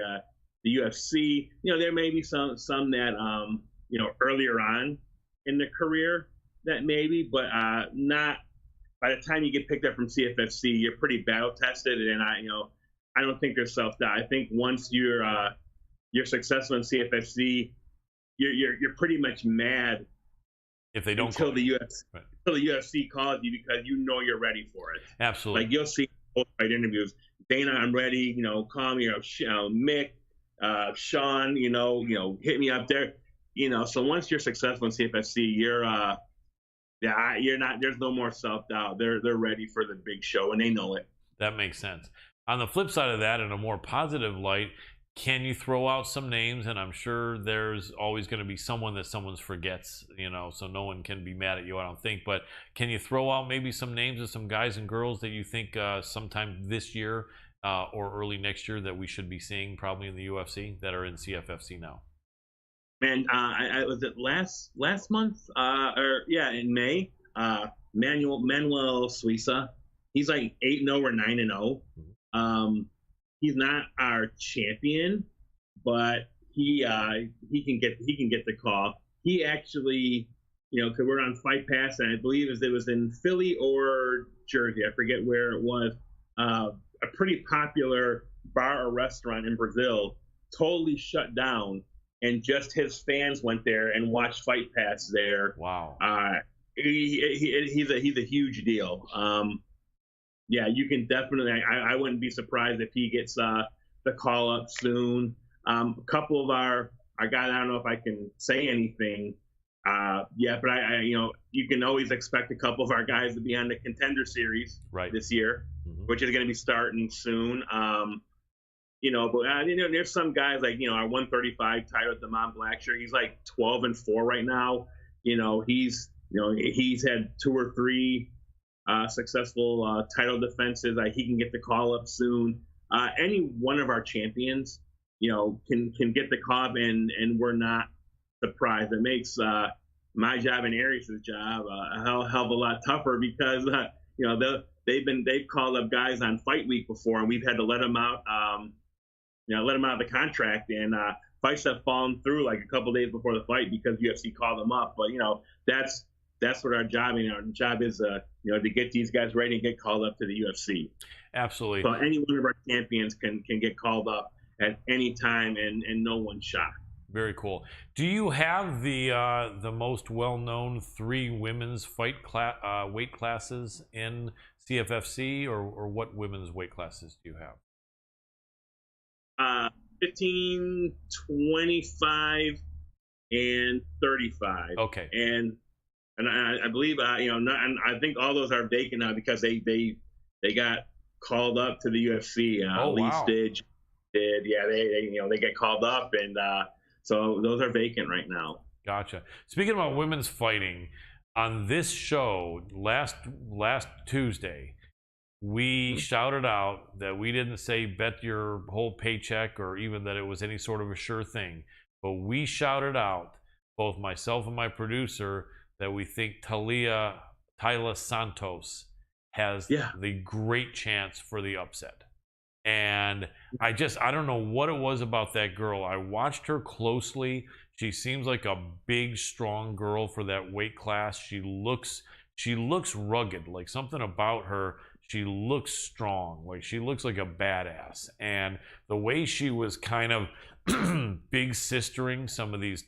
UFC. You know, there may be some that you know, earlier on in the career that maybe, but not by the time you get picked up from CFFC, you're pretty battle tested, and I don't think there's self-doubt. I think once you're successful in CFFC, you're pretty much mad if they don't until the UFC calls you, because you know you're ready for it. Absolutely. Like, you'll see post-fight interviews. Dana, I'm ready. You know, call me. Mick, Sean. You know, hit me up there. You know, so once you're successful in CFFC, you're not. There's no more self-doubt. They're ready for the big show, and they know it. That makes sense. On the flip side of that, in a more positive light, can you throw out some names? And I'm sure there's always going to be someone that someone forgets, you know, so no one can be mad at you, I don't think. But can you throw out maybe some names of some guys and girls that you think sometime this year or early next year that we should be seeing probably in the UFC that are in CFFC now? Man, I was it last month, in May. Manuel Suiza, he's like 8-0 or 9-0. He's not our champion, but he can get the call. He actually, you know, because we're on Fight Pass, and I believe it was in Philly or Jersey, I forget where it was. A pretty popular bar or restaurant in Brazil totally shut down, and just his fans went there and watched Fight Pass there. Wow. He's a huge deal. Yeah, you can definitely. I wouldn't be surprised if he gets the call up soon. A couple of our guys, I don't know if I can say anything yet, but I you know, you can always expect a couple of our guys to be on the Contender Series this year, which is going to be starting soon. You know, but you know, there's some guys like, you know, our 135 title, Damon Blackshear. He's like 12-4 right now. You know, he's had 2 or 3 successful title defenses. He can get the call up soon. Any one of our champions, you know, can get the call up, and we're not surprised. It makes my job and Arias' job a hell of a lot tougher, because you know, they've called up guys on fight week before, and we've had to let them out. Let them out of the contract, and fights have fallen through like a couple days before the fight because UFC called them up. But you know, that's what our job. You know, our job is you know, to get these guys ready and get called up to the UFC. Absolutely. So any one of our champions can get called up at any time, and no one's shocked. Very cool. Do you have the most well-known 3 women's weight classes in CFFC, or what women's weight classes do you have? 15, 25, and 35. Okay. And I believe and I think all those are vacant now because they got called up to the UFC. Lee Stidge did. Yeah, they get called up, and so those are vacant right now. Gotcha. Speaking about women's fighting, on this show last Tuesday, we shouted out that we didn't say bet your whole paycheck or even that it was any sort of a sure thing, but we shouted out, both myself and my producer, that we think Taila Santos has the great chance for the upset. And I don't know what it was about that girl. I watched her closely. She seems like a big, strong girl for that weight class. She looks rugged, like something about her. She looks strong, like she looks like a badass. And the way she was kind of big sistering some of these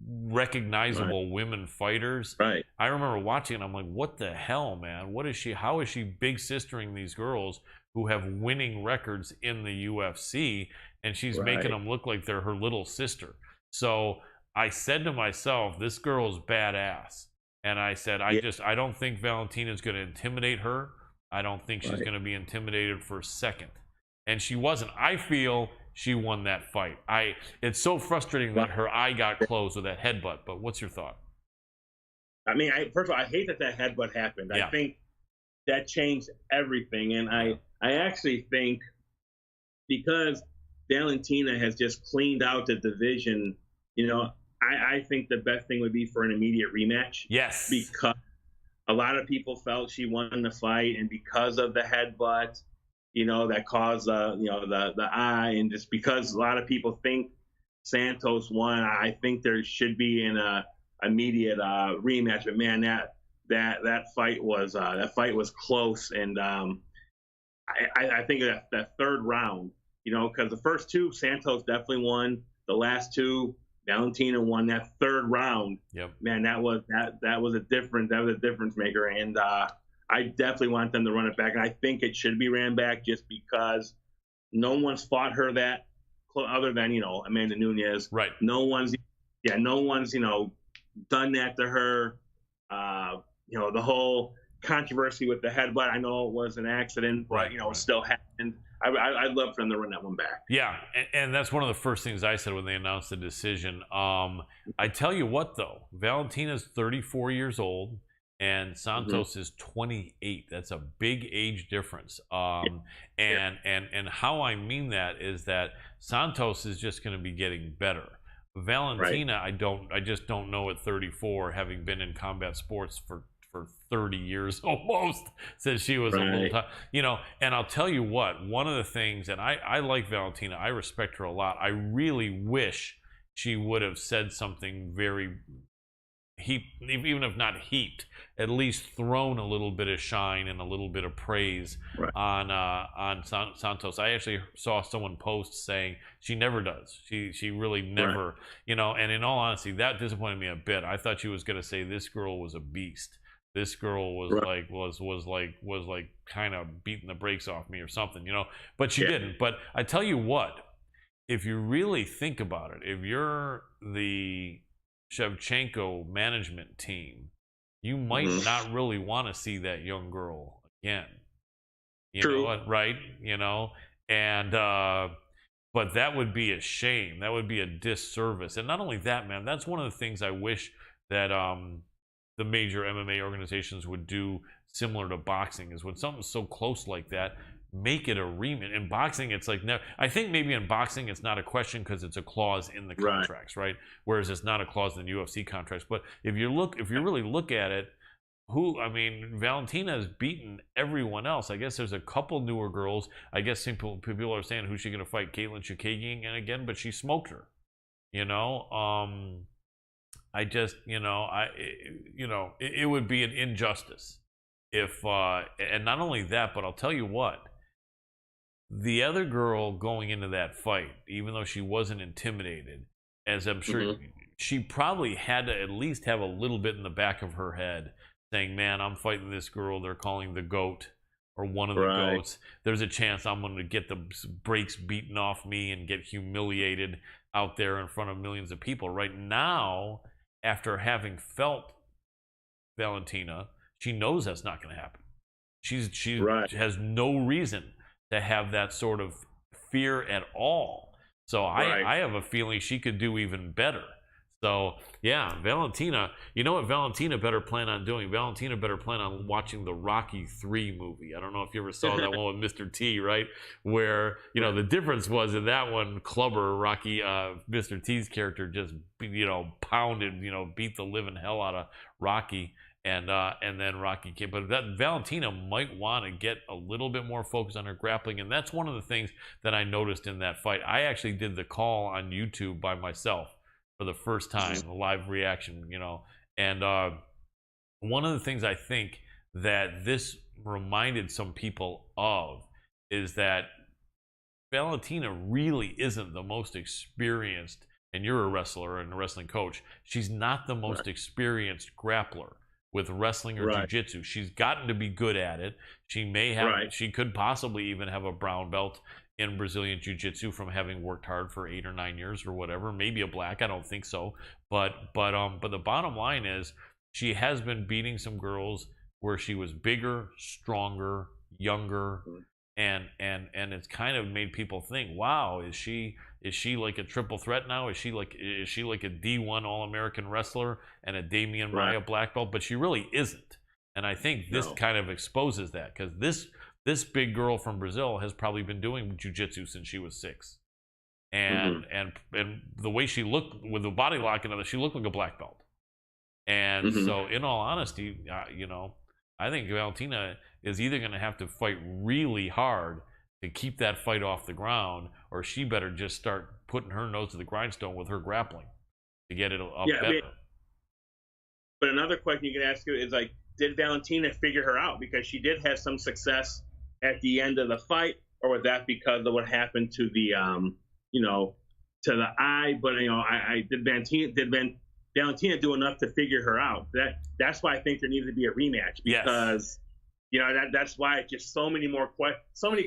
recognizable women fighters. Right. I remember watching and I'm like, what the hell, man? How is she big sistering these girls who have winning records in the UFC, and she's making them look like they're her little sister? So I said to myself, this girl's badass. And I said, I don't think Valentina's going to intimidate her. I don't think she's going to be intimidated for a second. And she wasn't. I feel she won that fight. It's so frustrating that her eye got closed with that headbutt, but what's your thought? I mean, first of all, I hate that headbutt happened. I think that changed everything. And I actually think, because Valentina has just cleaned out the division. You know, I think the best thing would be for an immediate rematch. Yes. Because a lot of people felt she won the fight, and because of the headbutt, you know, that caused you know, the eye, and just because a lot of people think Santos won, I think there should be an immediate rematch. But man, that fight was close, and I think that third round, you know, because the first two Santos definitely won, the last two Valentina won. That third round, yep, man, that was a difference maker, and I definitely want them to run it back, and I think it should be ran back just because no one's fought her that other than, you know, Amanda Nunes. right. No one's you know, done that to her. You know, the whole controversy with the headbutt, I know it was an accident, but you know, it still happened. I'd love for them to run that one back. Yeah, and that's one of the first things I said when they announced the decision. I tell you what, though, Valentina's 34 years old, and Santos is 28. That's a big age difference. And how I mean that is that Santos is just going to be getting better. Valentina, I just don't know at 34, having been in combat sports for 30 years almost, since she was a little time, you know. And I'll tell you what, one of the things, and I like Valentina, I respect her a lot. I really wish she would have said something very even if not heaped, at least thrown a little bit of shine and a little bit of praise on Santos. I actually saw someone post saying she never does. She really never, you know. And in all honesty, that disappointed me a bit. I thought she was going to say this girl was a beast. This girl was like kind of beating the brakes off me or something, you know. But she didn't. But I tell you what, if you really think about it, if you're the Shevchenko management team, you might not really want to see that young girl again. You know what, right? You know, and but that would be a shame. That would be a disservice. And not only that, man, that's one of the things I wish that the major MMA organizations would do, similar to boxing, is when something's so close like that, make it a rematch. In boxing, it's like, no, I think maybe in boxing it's not a question because it's a clause in the contracts, right? Whereas it's not a clause in the UFC contracts. But if you really look at it, Valentina has beaten everyone else. I guess there's a couple newer girls. I guess people are saying, who's she going to fight? Caitlin Chookagian again, but she smoked her. You know, it would be an injustice if, and not only that, but I'll tell you what, the other girl going into that fight, even though she wasn't intimidated, as I'm sure she probably had to at least have a little bit in the back of her head saying, man, I'm fighting this girl they're calling the GOAT, or one of the GOATs. There's a chance I'm going to get the brakes beaten off me and get humiliated out there in front of millions of people. Right now, after having felt Valentina, she knows that's not going to happen. She has no reason to have that sort of fear at all. So I have a feeling she could do even better. So yeah, Valentina, you know what Valentina better plan on doing? Valentina better plan on watching the Rocky 3 movie. I don't know if you ever saw that one with Mr. T, right? Where, you know, the difference was in that one, Clubber, Rocky, Mr. T's character just, you know, pounded, you know, beat the living hell out of Rocky. And then Rocky came. But that Valentina might want to get a little bit more focus on her grappling. And that's one of the things that I noticed in that fight. I actually did the call on YouTube by myself for the first time, a live reaction, you know. And one of the things I think that this reminded some people of is that Valentina really isn't the most experienced, and you're a wrestler and a wrestling coach, she's not the most experienced grappler with wrestling or jiu-jitsu. She's gotten to be good at it. She may have, she could possibly even have a brown belt in Brazilian jiu-jitsu from having worked hard for 8 or 9 years or whatever. Maybe a black, I don't think so. But the bottom line is she has been beating some girls where she was bigger, stronger, younger, and it's kind of made people think, wow, is she like a triple threat now? Is she like a D1 All-American wrestler and a Damian Maia black belt? But she really isn't. And I think this kind of exposes that, because this big girl from Brazil has probably been doing jiu-jitsu since she was 6. and the way she looked with the body lock and other, she looked like a black belt. And so, in all honesty, you know, I think Valentina is either going to have to fight really hard to keep that fight off the ground, or she better just start putting her nose to the grindstone with her grappling to get it up better. I mean, but another question you can ask you is, like, did Valentina figure her out? Because she did have some success at the end of the fight, or was that because of what happened to the, you know, to the eye? But, you know, did Valentina do enough to figure her out? That's why I think there needs to be a rematch, because you know, that's why just so many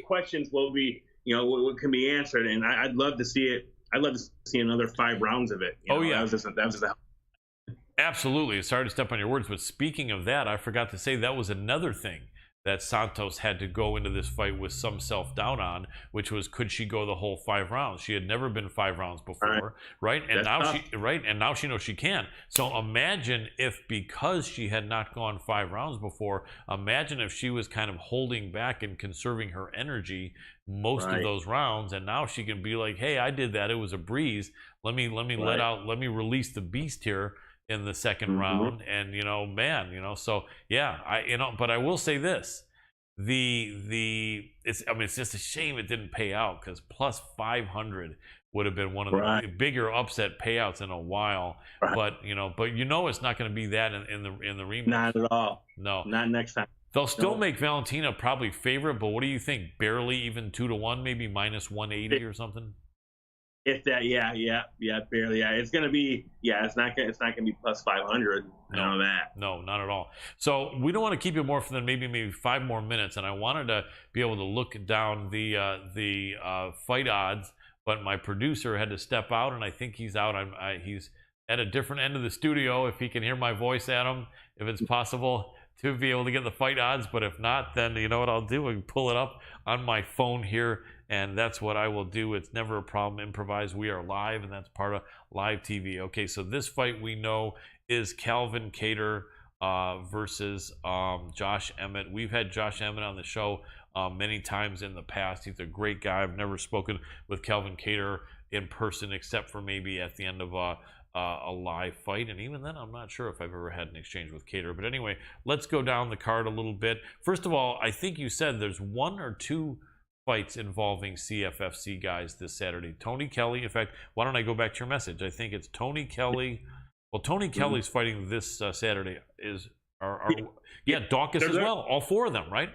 questions will be, you know, can be answered, and I'd love to see it. I'd love to see another 5 rounds of it. You know, that was just absolutely. Sorry to step on your words, but speaking of that, I forgot to say that was another thing that Santos had to go into this fight with some self-doubt on, which was, could she go the whole 5 rounds? She had never been 5 rounds before, right? And now she knows she can. So imagine if, because she had not gone 5 rounds before, imagine if she was kind of holding back and conserving her energy most of those rounds, and now she can be like, hey, I did that, it was a breeze. Let me release the beast here in the second round. And, you know, man, you know, so yeah, but I will say this, it's just a shame it didn't pay out, because plus 500 would have been one of the bigger upset payouts in a while. But you know it's not going to be that in the rematch. Not at all. No, not next time. They'll still make Valentina probably favorite, but what do you think? Barely even 2-1, maybe minus 180 or something. If that, barely. Yeah, it's gonna be. Yeah, it's not gonna be plus 500. None of that. No, not at all. So we don't want to keep you more than maybe 5 more minutes, and I wanted to be able to look down the fight odds, but my producer had to step out, and I think he's out. He's at a different end of the studio. If he can hear my voice, Adam, if it's possible to be able to get the fight odds, but if not, then you know what I'll do? I can pull it up on my phone here, and that's what I will do. It's never a problem. Improvise. We are live, and that's part of live TV. Okay, so this fight we know is Calvin Kattar versus Josh Emmett. We've had Josh Emmett on the show many times in the past. He's a great guy. I've never spoken with Calvin Kattar in person, except for maybe at the end of a live fight, and even then I'm not sure if I've ever had an exchange with Kattar. But anyway, let's go down the card a little bit. First of all, I think you said there's 1 or 2 fights involving CFFC guys this Saturday. Tony Kelly, in fact, why don't I go back to your message? I think it's Tony Kelly. Well, Tony Kelly's fighting this Saturday. Dawkins as well. All 4 of them, right?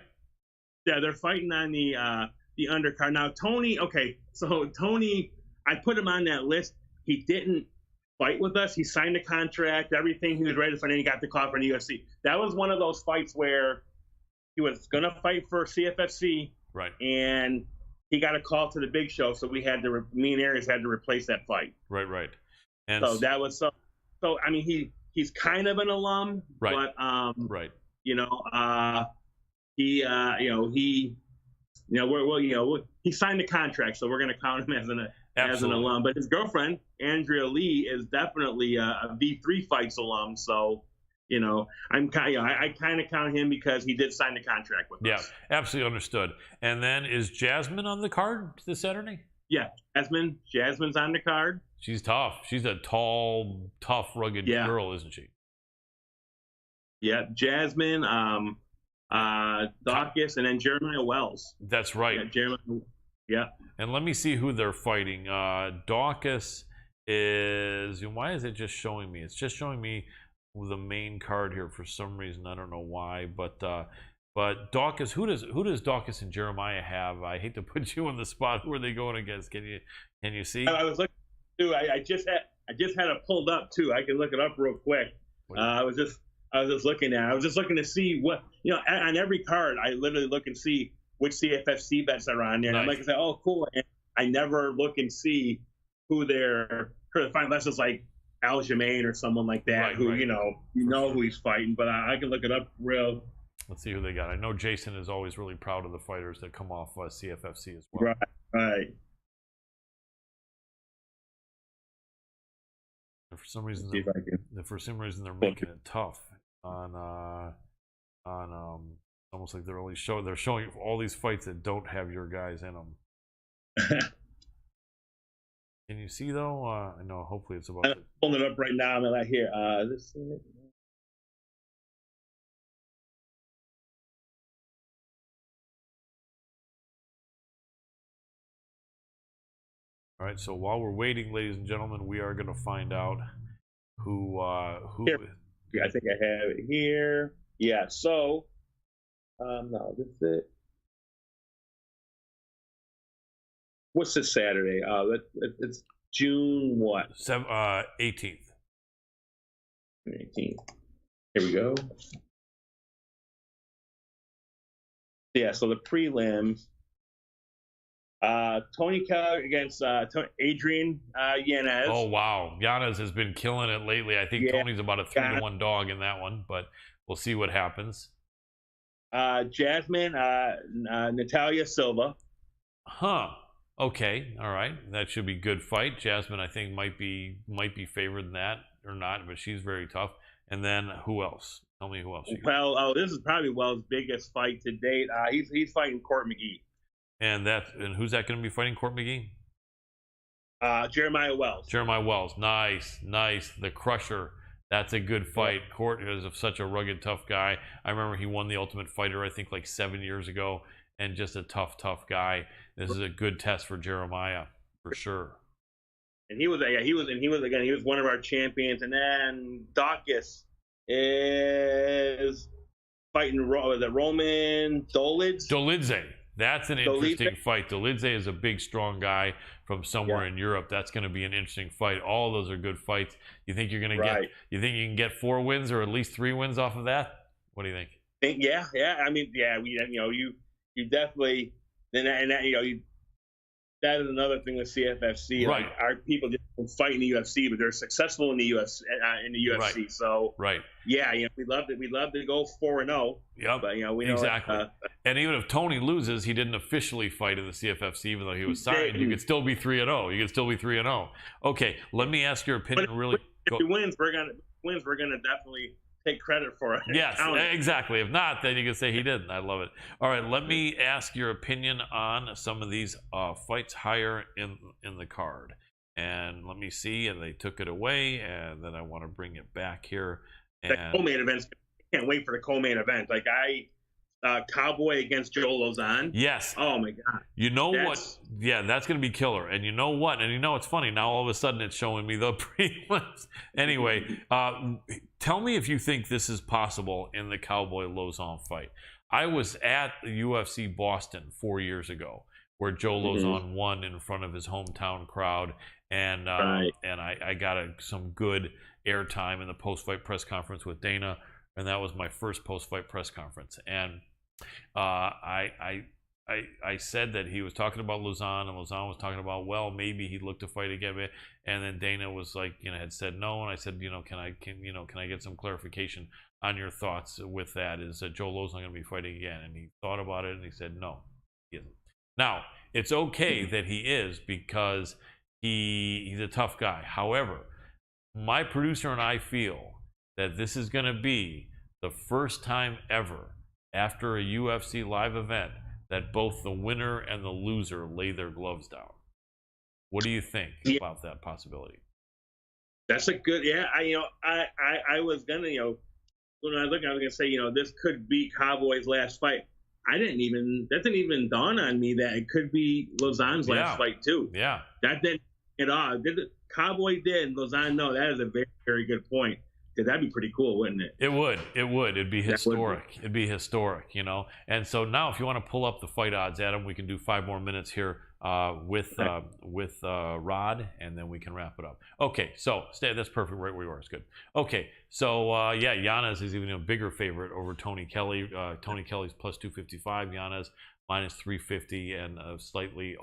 Yeah, they're fighting on the undercard. Now, Tony, so Tony, I put him on that list. He didn't fight with us. He signed a contract, everything. He was ready to fight, and he got the call for the UFC. That was one of those fights where he was going to fight for CFFC, right? And he got a call to the big show, so me and Arias had to replace that fight. Right. And so that was so. I mean, he's kind of an alum, right? But right. You know, he signed the contract, so we're going to count him as an alum. But his girlfriend, Andrea Lee, is definitely a V3 Fights alum. So, you know, I kind of count him because he did sign the contract with us. Yeah, absolutely understood. And then is Jasmine on the card this Saturday? Yeah, Jasmine's on the card. She's tough. She's a tall, tough, rugged girl, isn't she? Yeah, Jasmine, Dawkins, and then Jeremiah Wells. That's right. Yeah, Jeremiah. Yeah. And let me see who they're fighting. Dawkins is. Why is it just showing me? It's just showing me the main card here for some reason. I don't know why, but Dawkins. Who does Dawkins and Jeremiah have? I hate to put you on the spot. Who are they going against? Can you see? I was looking too. I just had it pulled up too. I can look it up real quick. I was just looking to see what, you know, on every card. I literally look and see which CFFC bets are on there. And I'm like, oh, cool. And I never look and see who they're fighting, unless it's like Aljamain or someone like that, who you know who he's fighting. But I can look it up real. Let's see who they got. I know Jason is always really proud of the fighters that come off CFFC as well. Right. And for some reason, they're making it tough on almost like they're showing all these fights that don't have your guys in them. Can you see though? I know. Hopefully it's about. I'm pulling it up right now. I'm not here. This. All right. So while we're waiting, ladies and gentlemen, we are going to find out who. Here. Yeah, I think I have it here. Yeah. So. No, this is it. What's this Saturday? It's June what? 18th. 18th. Here we go. Yeah, so the prelims. Tony Kelly against Adrian Yanez. Oh wow, Yanez has been killing it lately. I think Tony's about a 3-1 dog in that one, but we'll see what happens. Jasmine, Natalia Silva. Huh. Okay. All right. That should be good fight. Jasmine, I think might be favored in that or not, but she's very tough. And then who else? Tell me who else. Well, this is probably Wells' biggest fight to date. He's fighting Court McGee. And who's that going to be fighting? Court McGee? Jeremiah Wells. Jeremiah Wells. Nice. The Crusher. That's a good fight. Yeah. Court is such a rugged, tough guy. I remember he won the Ultimate Fighter, I think, like 7 years ago, and just a tough guy. This is a good test for Jeremiah, for sure. And he was one of our champions. And then Dawkins is fighting Roman Dolidze. That's an interesting fight. Dolidze is a big, strong guy from somewhere in Europe. That's going to be an interesting fight. All those are good fights. You think you're going to get? You think you can get 4 wins or at least 3 wins off of that? What do you think? Yeah. I mean, you definitely. That is another thing with CFFC. Right. Like, our people just don't fight in the UFC, but they're successful in the UFC. Right. So yeah, we'd love to go 4-0. Yeah, but we know exactly. And even if Tony loses, he didn't officially fight in the CFFC, even though he was signed. You could still be 3-0. You could still be 3-0. Okay, let me ask your opinion. Really, if he wins, we're gonna definitely take credit for it. Yes, exactly. If not, then you can say he didn't. I love it. All right, let me ask your opinion on some of these fights higher in the card. And let me see. And they took it away, and then I want to bring it back here. And the co-main events. I can't wait for the co-main event. Like Cowboy against Joe Lozon. Yes. Oh my God. You know what? Yeah, that's going to be killer. And you know what? And it's funny. Now all of a sudden it's showing me the prelims. Anyway, tell me if you think this is possible in the Cowboy Lozon fight. I was at the UFC Boston 4 years ago, where Joe Lozon won in front of his hometown crowd, and I got some good airtime in the post-fight press conference with Dana, and that was my first post-fight press conference. And I said that he was talking about Lozon, and Lozon was talking about, well, maybe he'd look to fight again. And then Dana was like, had said no, and I said, can I get some clarification on your thoughts with that? Is Joe Lozon going to be fighting again? And he thought about it, and he said no, he isn't. Now it's okay that he is, because he's a tough guy. However, my producer and I feel that this is going to be the first time ever after a UFC live event that both the winner and the loser lay their gloves down. What do you think about that possibility? That's a good, I was gonna, when I was looking, I was gonna say, this could be Cowboy's last fight. That didn't even dawn on me that it could be Lozon's last fight too. Yeah. That didn't at all. Cowboy did, Lozon no. That is a very, very good point. That'd be pretty cool, wouldn't it? It would. It'd be historic. It'd be historic, And so now, if you want to pull up the fight odds, Adam, we can do 5 more minutes here with Rod, and then we can wrap it up. Okay, so that's perfect right where you are. It's good. Okay, so Yanez is even a bigger favorite over Tony Kelly. Tony Kelly's plus 255. Yanez minus 350, and slightly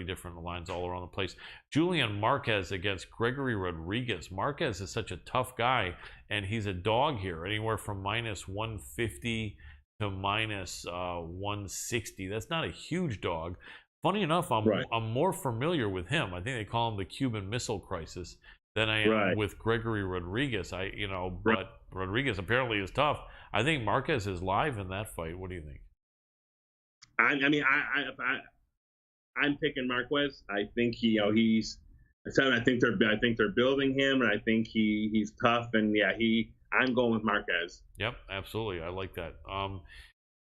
different lines all around the place. Julian Marquez against Gregory Rodriguez. Marquez is such a tough guy, and he's a dog here, anywhere from minus 150 to minus 160. That's not a huge dog. Funny enough, I'm more familiar with him. I think they call him the Cuban Missile Crisis than I am with Gregory Rodriguez. But Rodriguez apparently is tough. I think Marquez is live in that fight. What do you think? I'm picking Marquez. I think he's So I think they're building him, and I think he's tough, and yeah, I'm going with Marquez. Yep, absolutely. I like that.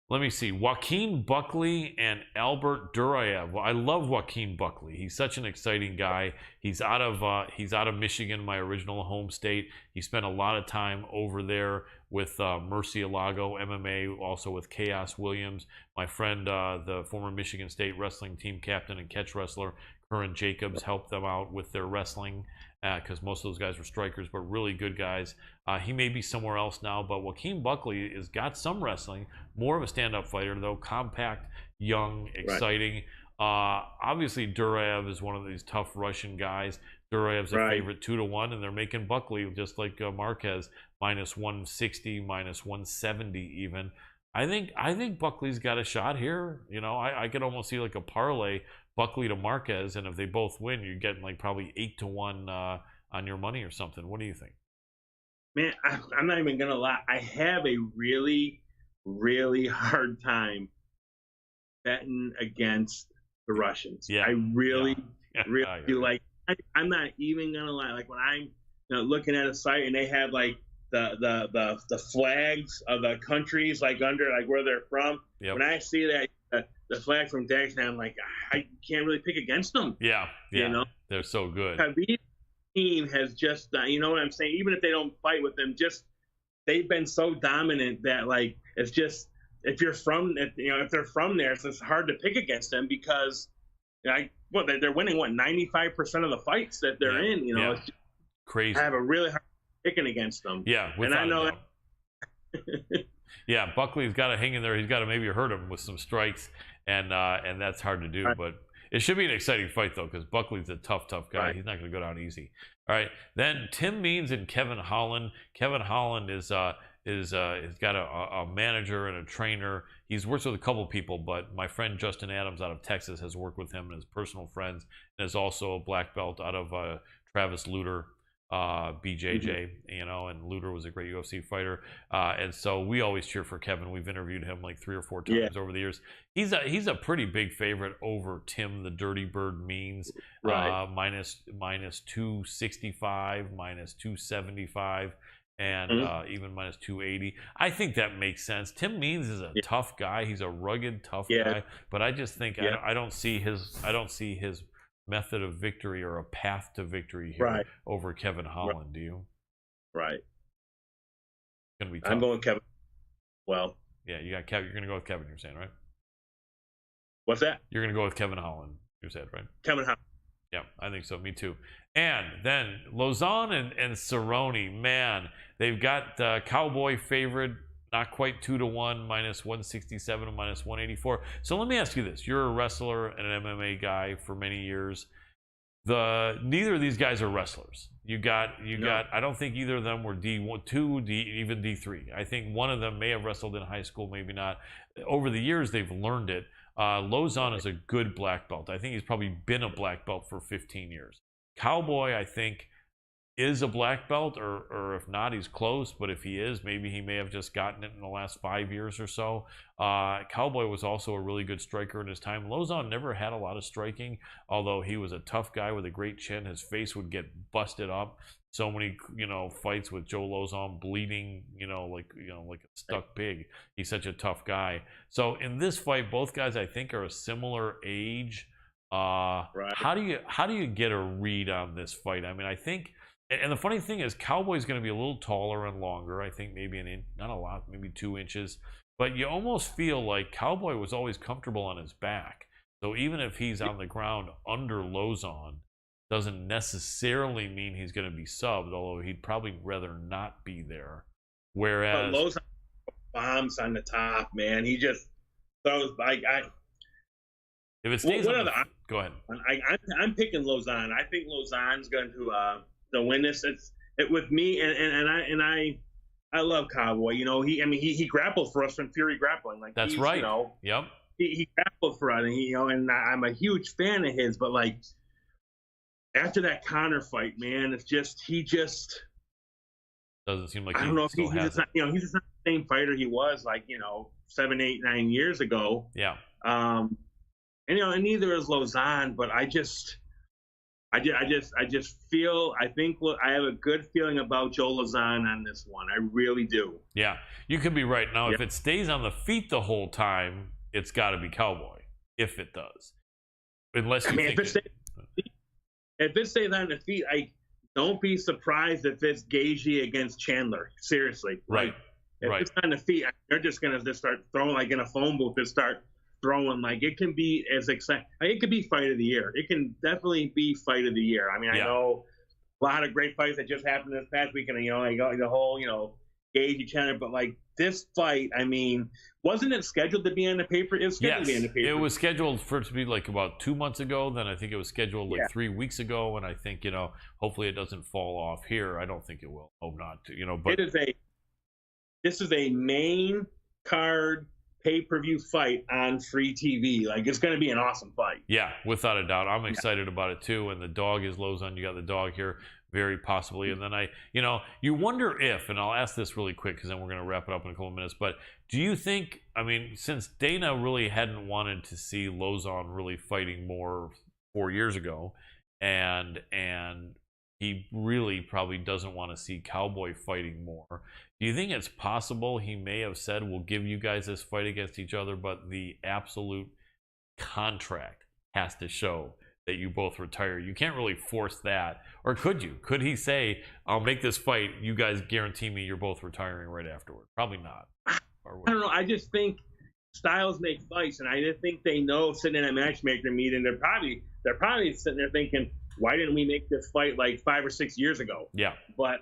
Let me see. Keem Buckley and Albert Duraev. Well, I love Keem Buckley. He's such an exciting guy. He's out of Michigan, my original home state. He spent a lot of time over there with Murcielago MMA, also with Chaos Williams. My friend, the former Michigan State wrestling team captain and catch wrestler, Curran Jacobs, helped them out with their wrestling because most of those guys were strikers, but really good guys. He may be somewhere else now, but Keem Buckley has got some wrestling, more of a stand-up fighter, though, compact, young, exciting. Right. Obviously, Duraev is one of these tough Russian guys. Duraev's a favorite 2-1, and they're making Buckley, just like Marquez, -160, -170 even. I think Buckley's got a shot here. You know, I could almost see like a parlay, Buckley to Marquez, and if they both win, you're getting like probably 8-1 on your money or something. What do you think? Man, I'm not even gonna lie. I have a really, really hard time betting against the Russians. Yeah, I really, really do. Right. Like, I'm not even gonna lie. Like when I'm looking at a site and they have like the flags of the countries like under like where they're from. Yep. When I see that the flag from Dagestan, I'm like, I can't really pick against them. Yeah. You know, they're so good. Khabib's team has just, you know what I'm saying? Even if they don't fight with them, just they've been so dominant that like it's just if they're from there, it's just hard to pick against them because they're winning 95% of the fights that they're in. You know, it's just crazy. I have a really hard picking against them. Yeah, and I know that. Yeah, Buckley's got to hang in there. He's got to maybe hurt him with some strikes, and that's hard to do. Right. But it should be an exciting fight though, because Buckley's a tough guy. Right. He's not going to go down easy. All right, then Tim Means and Kevin Holland. Kevin Holland has got a manager and a trainer. He's worked with a couple people, but my friend Justin Adams out of Texas has worked with him and his personal friends, and is also a black belt out of Travis Luter. BJJ, you know, and Luter was a great UFC fighter, and so we always cheer for Kevin. We've interviewed him like 3 or 4 times over the years. He's a pretty big favorite over Tim the Dirty Bird Means, minus 265, minus 275, and even minus 280. I think that makes sense. Tim Means is a tough guy. He's a rugged, tough guy, but I just think I don't see his method of victory or a path to victory here over Kevin Holland. Do you? Right. It's gonna be tough. I'm going Kevin. Well, yeah, you got Kevin. You're gonna go with Kevin. You're saying, right? What's that? You're gonna go with Kevin Holland. You said, right? Kevin Holland. Yeah, I think so. Me too. And then Lozon and Cerrone, man, they've got Cowboy favorite. Not quite 2-1, minus 167 and minus 184. So let me ask you this: you're a wrestler and an MMA guy for many years. Neither of these guys are wrestlers. You got. I don't think either of them were D2, even D3. I think one of them may have wrestled in high school, maybe not. Over the years, they've learned it. Lozon is a good black belt. I think he's probably been a black belt for 15 years. Cowboy, I think, is a black belt, or if not, he's close. But if he is, maybe he may have just gotten it in the last 5 years or so. Cowboy was also a really good striker in his time. Lozon never had a lot of striking, although he was a tough guy with a great chin. His face would get busted up. So many, fights with Joe Lozon bleeding, like a stuck pig. He's such a tough guy. So in this fight, both guys I think are a similar age. How do you get a read on this fight? I mean, I think. And the funny thing is, Cowboy's going to be a little taller and longer. I think maybe an inch, not a lot, maybe 2 inches. But you almost feel like Cowboy was always comfortable on his back. So even if he's on the ground under Lozon, doesn't necessarily mean he's going to be subbed, although he'd probably rather not be there. Whereas but Lozon bombs on the top, man. He just throws if it stays go ahead. I'm picking Lozon. I think Lozon's going to win this. It with me, and I love Cowboy. He grappled for us from Fury Grappling. Like that's right. Yep. He grappled for us, and I'm a huge fan of his. But like after that Conor fight, man, he just doesn't seem like I don't know if he's just not the same fighter he was like 7, 8, 9 years ago. Yeah. And neither is Lozon, but I I just feel, I think I have a good feeling about Joe Lauzon on this one. I really do. Yeah, you could be right. Now, if it stays on the feet the whole time, it's got to be Cowboy. If it does, unless you think if it stays on the feet, I don't be surprised if it's Gaethje against Chandler. Seriously, right? If it's on the feet, they're just gonna just start throwing like in a phone booth and start throwing. Like, it can be as exciting. It could be fight of the year. It can definitely be fight of the year. I mean, I know a lot of great fights that just happened this past weekend. Like the whole Gaethje Chandler, but like this fight, I mean, wasn't it scheduled to be on the paper? It was scheduled to be on the paper. It was scheduled for it to be like about 2 months ago. Then I think it was scheduled like 3 weeks ago, and I think hopefully it doesn't fall off here. I don't think it will. Hope not to. But this is a main card pay-per-view fight on free TV. Like, it's going to be an awesome fight. Yeah, without a doubt. I'm excited about it too. And the dog is Lauzon. You got the dog here, very possibly. And then you wonder if, and I'll ask this really quick because then we're going to wrap it up in a couple of minutes. But do you think, I mean, since Dana really hadn't wanted to see Lauzon really fighting more 4 years ago, and he really probably doesn't want to see Cowboy fighting more. Do you think it's possible he may have said, we'll give you guys this fight against each other, but the absolute contract has to show that you both retire? You can't really force that. Or could you? Could he say, I'll make this fight, you guys guarantee me you're both retiring right afterward? Probably not. I don't know. I just think styles make fights, and I just think they know, sitting in a matchmaker meeting, they're probably sitting there thinking, why didn't we make this fight like 5 or 6 years ago? Yeah. But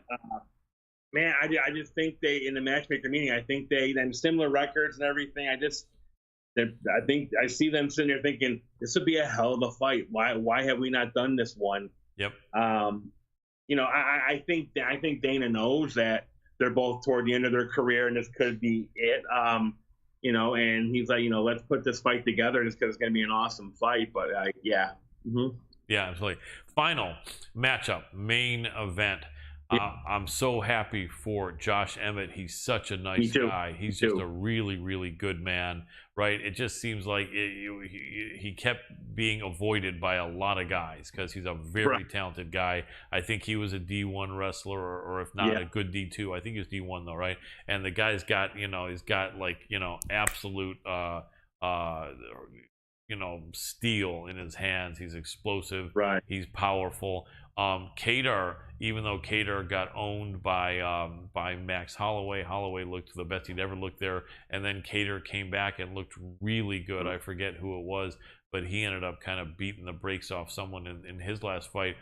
man, I just think they, in the matchmaker meeting, I think they, and similar records and everything, I think I see them sitting there thinking, this would be a hell of a fight. Why have we not done this one? Yep. I think Dana knows that they're both toward the end of their career, and this could be it. And he's like, let's put this fight together just because it's going to be an awesome fight. But yeah. Mm-hmm. Yeah, absolutely. Final matchup, main event. I'm so happy for Josh Emmett. He's such a nice guy. He's just a really, really good man, right? It just seems like he kept being avoided by a lot of guys because he's a very talented guy. I think he was a D1 wrestler, or if not a good D2. I think he was D1 though, right? And the guy's got, he's got like, absolute steel in his hands. He's explosive. Right. He's powerful. Kadar, even though Kadar got owned by Max Holloway looked the best he'd ever looked there. And then Kadar came back and looked really good. I forget who it was, but he ended up kind of beating the brakes off someone in his last fight.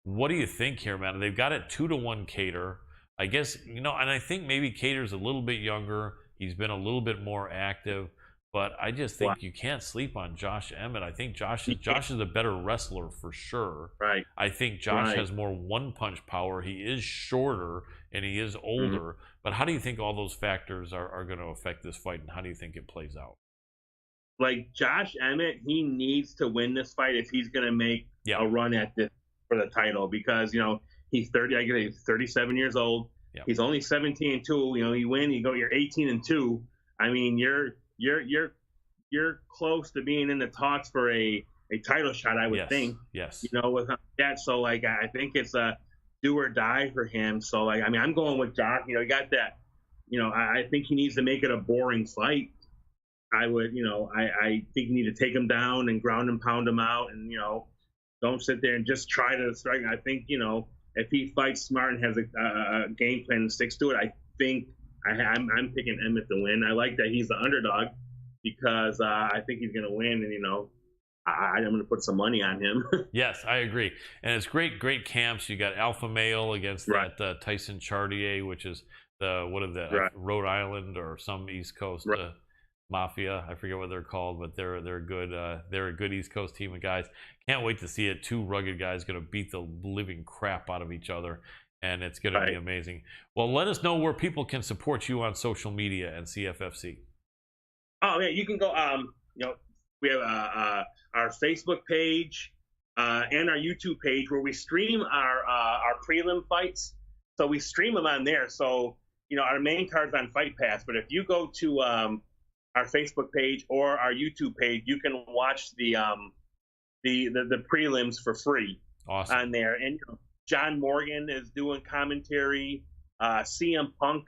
What do you think here, man? They've got it 2-1 Kadar. I guess, and I think maybe Cater's a little bit younger. He's been a little bit more active. But I just think you can't sleep on Josh Emmett. I think Josh is a better wrestler for sure. Right. I think Josh has more one-punch power. He is shorter and he is older. Mm-hmm. But how do you think all those factors are going to affect this fight, and how do you think it plays out? Like, Josh Emmett, he needs to win this fight if he's going to make a run at this for the title, because he's 37 years old. Yep. He's only 17-2. You win, you're 18-2. I mean, you're close to being in the talks for a title shot, I would think. Yes. With that, so like I think it's a do or die for him. So like, I mean, I'm going with Josh. You got that. I think he needs to make it a boring fight. I would, I think you need to take him down and ground and pound him out, and don't sit there and just try to strike. I think if he fights smart and has a game plan and sticks to it, I think. I'm picking Emmett to win. I like that he's the underdog because I think he's going to win, and I'm going to put some money on him. Yes, I agree. And it's great camps. You got Alpha Male against that Tyson Chartier, which is Rhode Island or some East Coast mafia. I forget what they're called, but they're good. They're a good East Coast team of guys. Can't wait to see it. Two rugged guys going to beat the living crap out of each other. And it's going to be amazing. Well, let us know where people can support you on social media and CFFC. Oh, yeah, you can go. We have our Facebook page and our YouTube page where we stream our prelim fights. So we stream them on there. So our main card's on Fight Pass. But if you go to our Facebook page or our YouTube page, you can watch the prelims for free. Awesome. on there. And John Morgan is doing commentary. CM Punk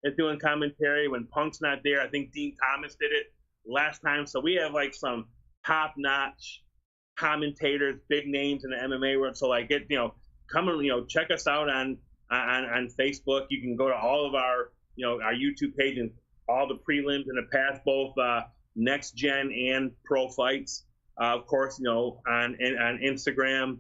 is doing commentary. When Punk's not there, I think Dean Thomas did it last time. So we have like some top-notch commentators, big names in the MMA world. So like, come and check us out on Facebook. You can go to all of our our YouTube page and all the prelims in the past, both Next Gen and Pro Fights. Of course, on Instagram,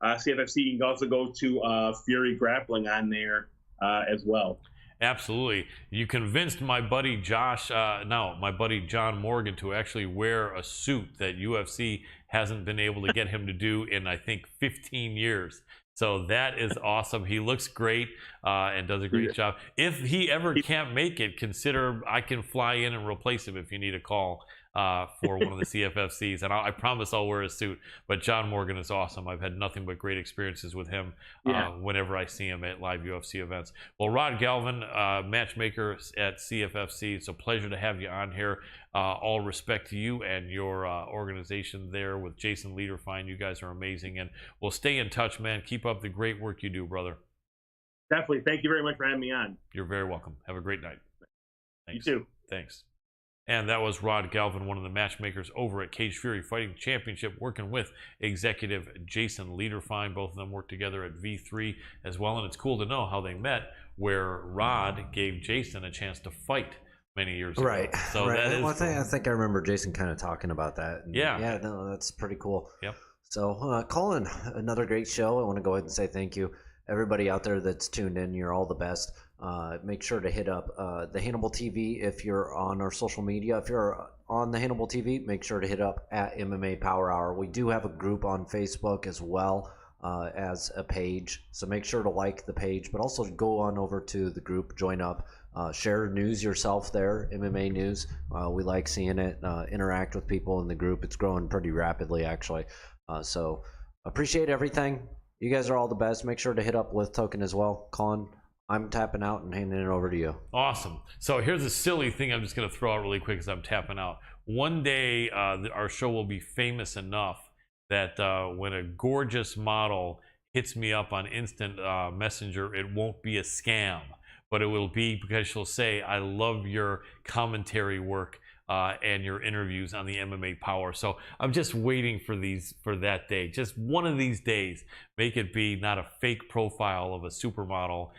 CFFC. You can also go to Fury Grappling on there as well. Absolutely. You convinced my buddy my buddy John Morgan to actually wear a suit that UFC hasn't been able to get him to do in, I think, 15 years. So that is awesome. He looks great and does a great job. If he ever can't make it, consider I can fly in and replace him if you need a call for one of the CFFCs. And I promise I'll wear a suit. But John Morgan is awesome. I've had nothing but great experiences with him whenever I see him at live UFC events. Well, Rod Galvin, matchmaker at CFFC, it's a pleasure to have you on here. All respect to you and your organization there with Jason Lederfine. You guys are amazing. And we'll stay in touch, man. Keep up the great work you do, brother. Definitely. Thank you very much for having me on. You're very welcome. Have a great night. Thanks. You too. Thanks. And that was Rod Galvin, one of the matchmakers over at Cage Fury Fighting Championship, working with executive Jason Lederfine. Both of them work together at V3 as well. And it's cool to know how they met, where Rod gave Jason a chance to fight many years ago. Right. So right. that is Well, I think I remember Jason kind of talking about that. And yeah. No, that's pretty cool. Yep. So, Colin, another great show. I want to go ahead and say thank you. Everybody out there that's tuned in, you're all the best. Make sure to hit up the Hannibal TV if you're on our social media. If you're on the Hannibal TV, make sure to hit up at MMA Power Hour. We do have a group on Facebook as well as a page. So make sure to like the page, but also go on over to the group, join up, share news yourself there, MMA news. We like seeing it, interact with people in the group. It's growing pretty rapidly, actually. So appreciate everything. You guys are all the best. Make sure to hit up Lith Token as well. Colin, I'm tapping out and handing it over to you. Awesome. So here's a silly thing I'm just going to throw out really quick as I'm tapping out. One day, our show will be famous enough that when a gorgeous model hits me up on instant messenger, it won't be a scam, but it will be because she'll say, I love your commentary work and your interviews on the MMA Power. So I'm just waiting for that day. Just one of these days, make it be not a fake profile of a supermodel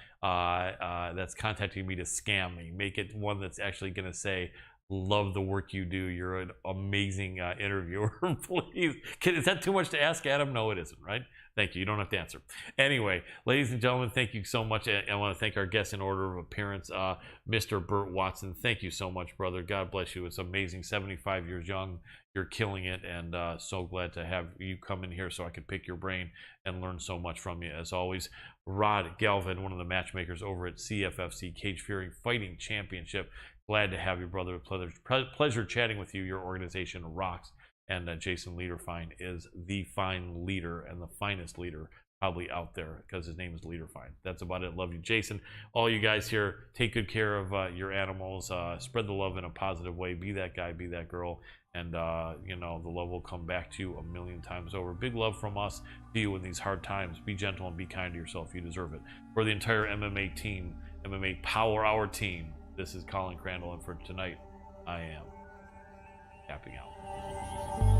that's contacting me to scam me. Make it one that's actually going to say, love the work you do. You're an amazing interviewer. Please. Is that too much to ask, Adam? No, it isn't, right? Thank you. You don't have to answer. Anyway, ladies and gentlemen, thank you so much. I want to thank our guests in order of appearance, Mr. Burt Watson. Thank you so much, brother. God bless you. It's amazing. 75 years young. You're killing it, and so glad to have you come in here so I could pick your brain and learn so much from you. As always, Rod Galvin, one of the matchmakers over at CFFC, Cage Fury Fighting Championship. Glad to have you, brother. Pleasure chatting with you. Your organization rocks. And Jason Lederfine is the fine leader and the finest leader probably out there because his name is Lederfine. That's about it. Love you, Jason. All you guys here, take good care of your animals. Spread the love in a positive way. Be that guy, be that girl. And, the love will come back to you a million times over. Big love from us to you in these hard times. Be gentle and be kind to yourself. You deserve it. For the entire MMA team, MMA Power Hour team, this is Colin Crandall. And for tonight, I am tapping out.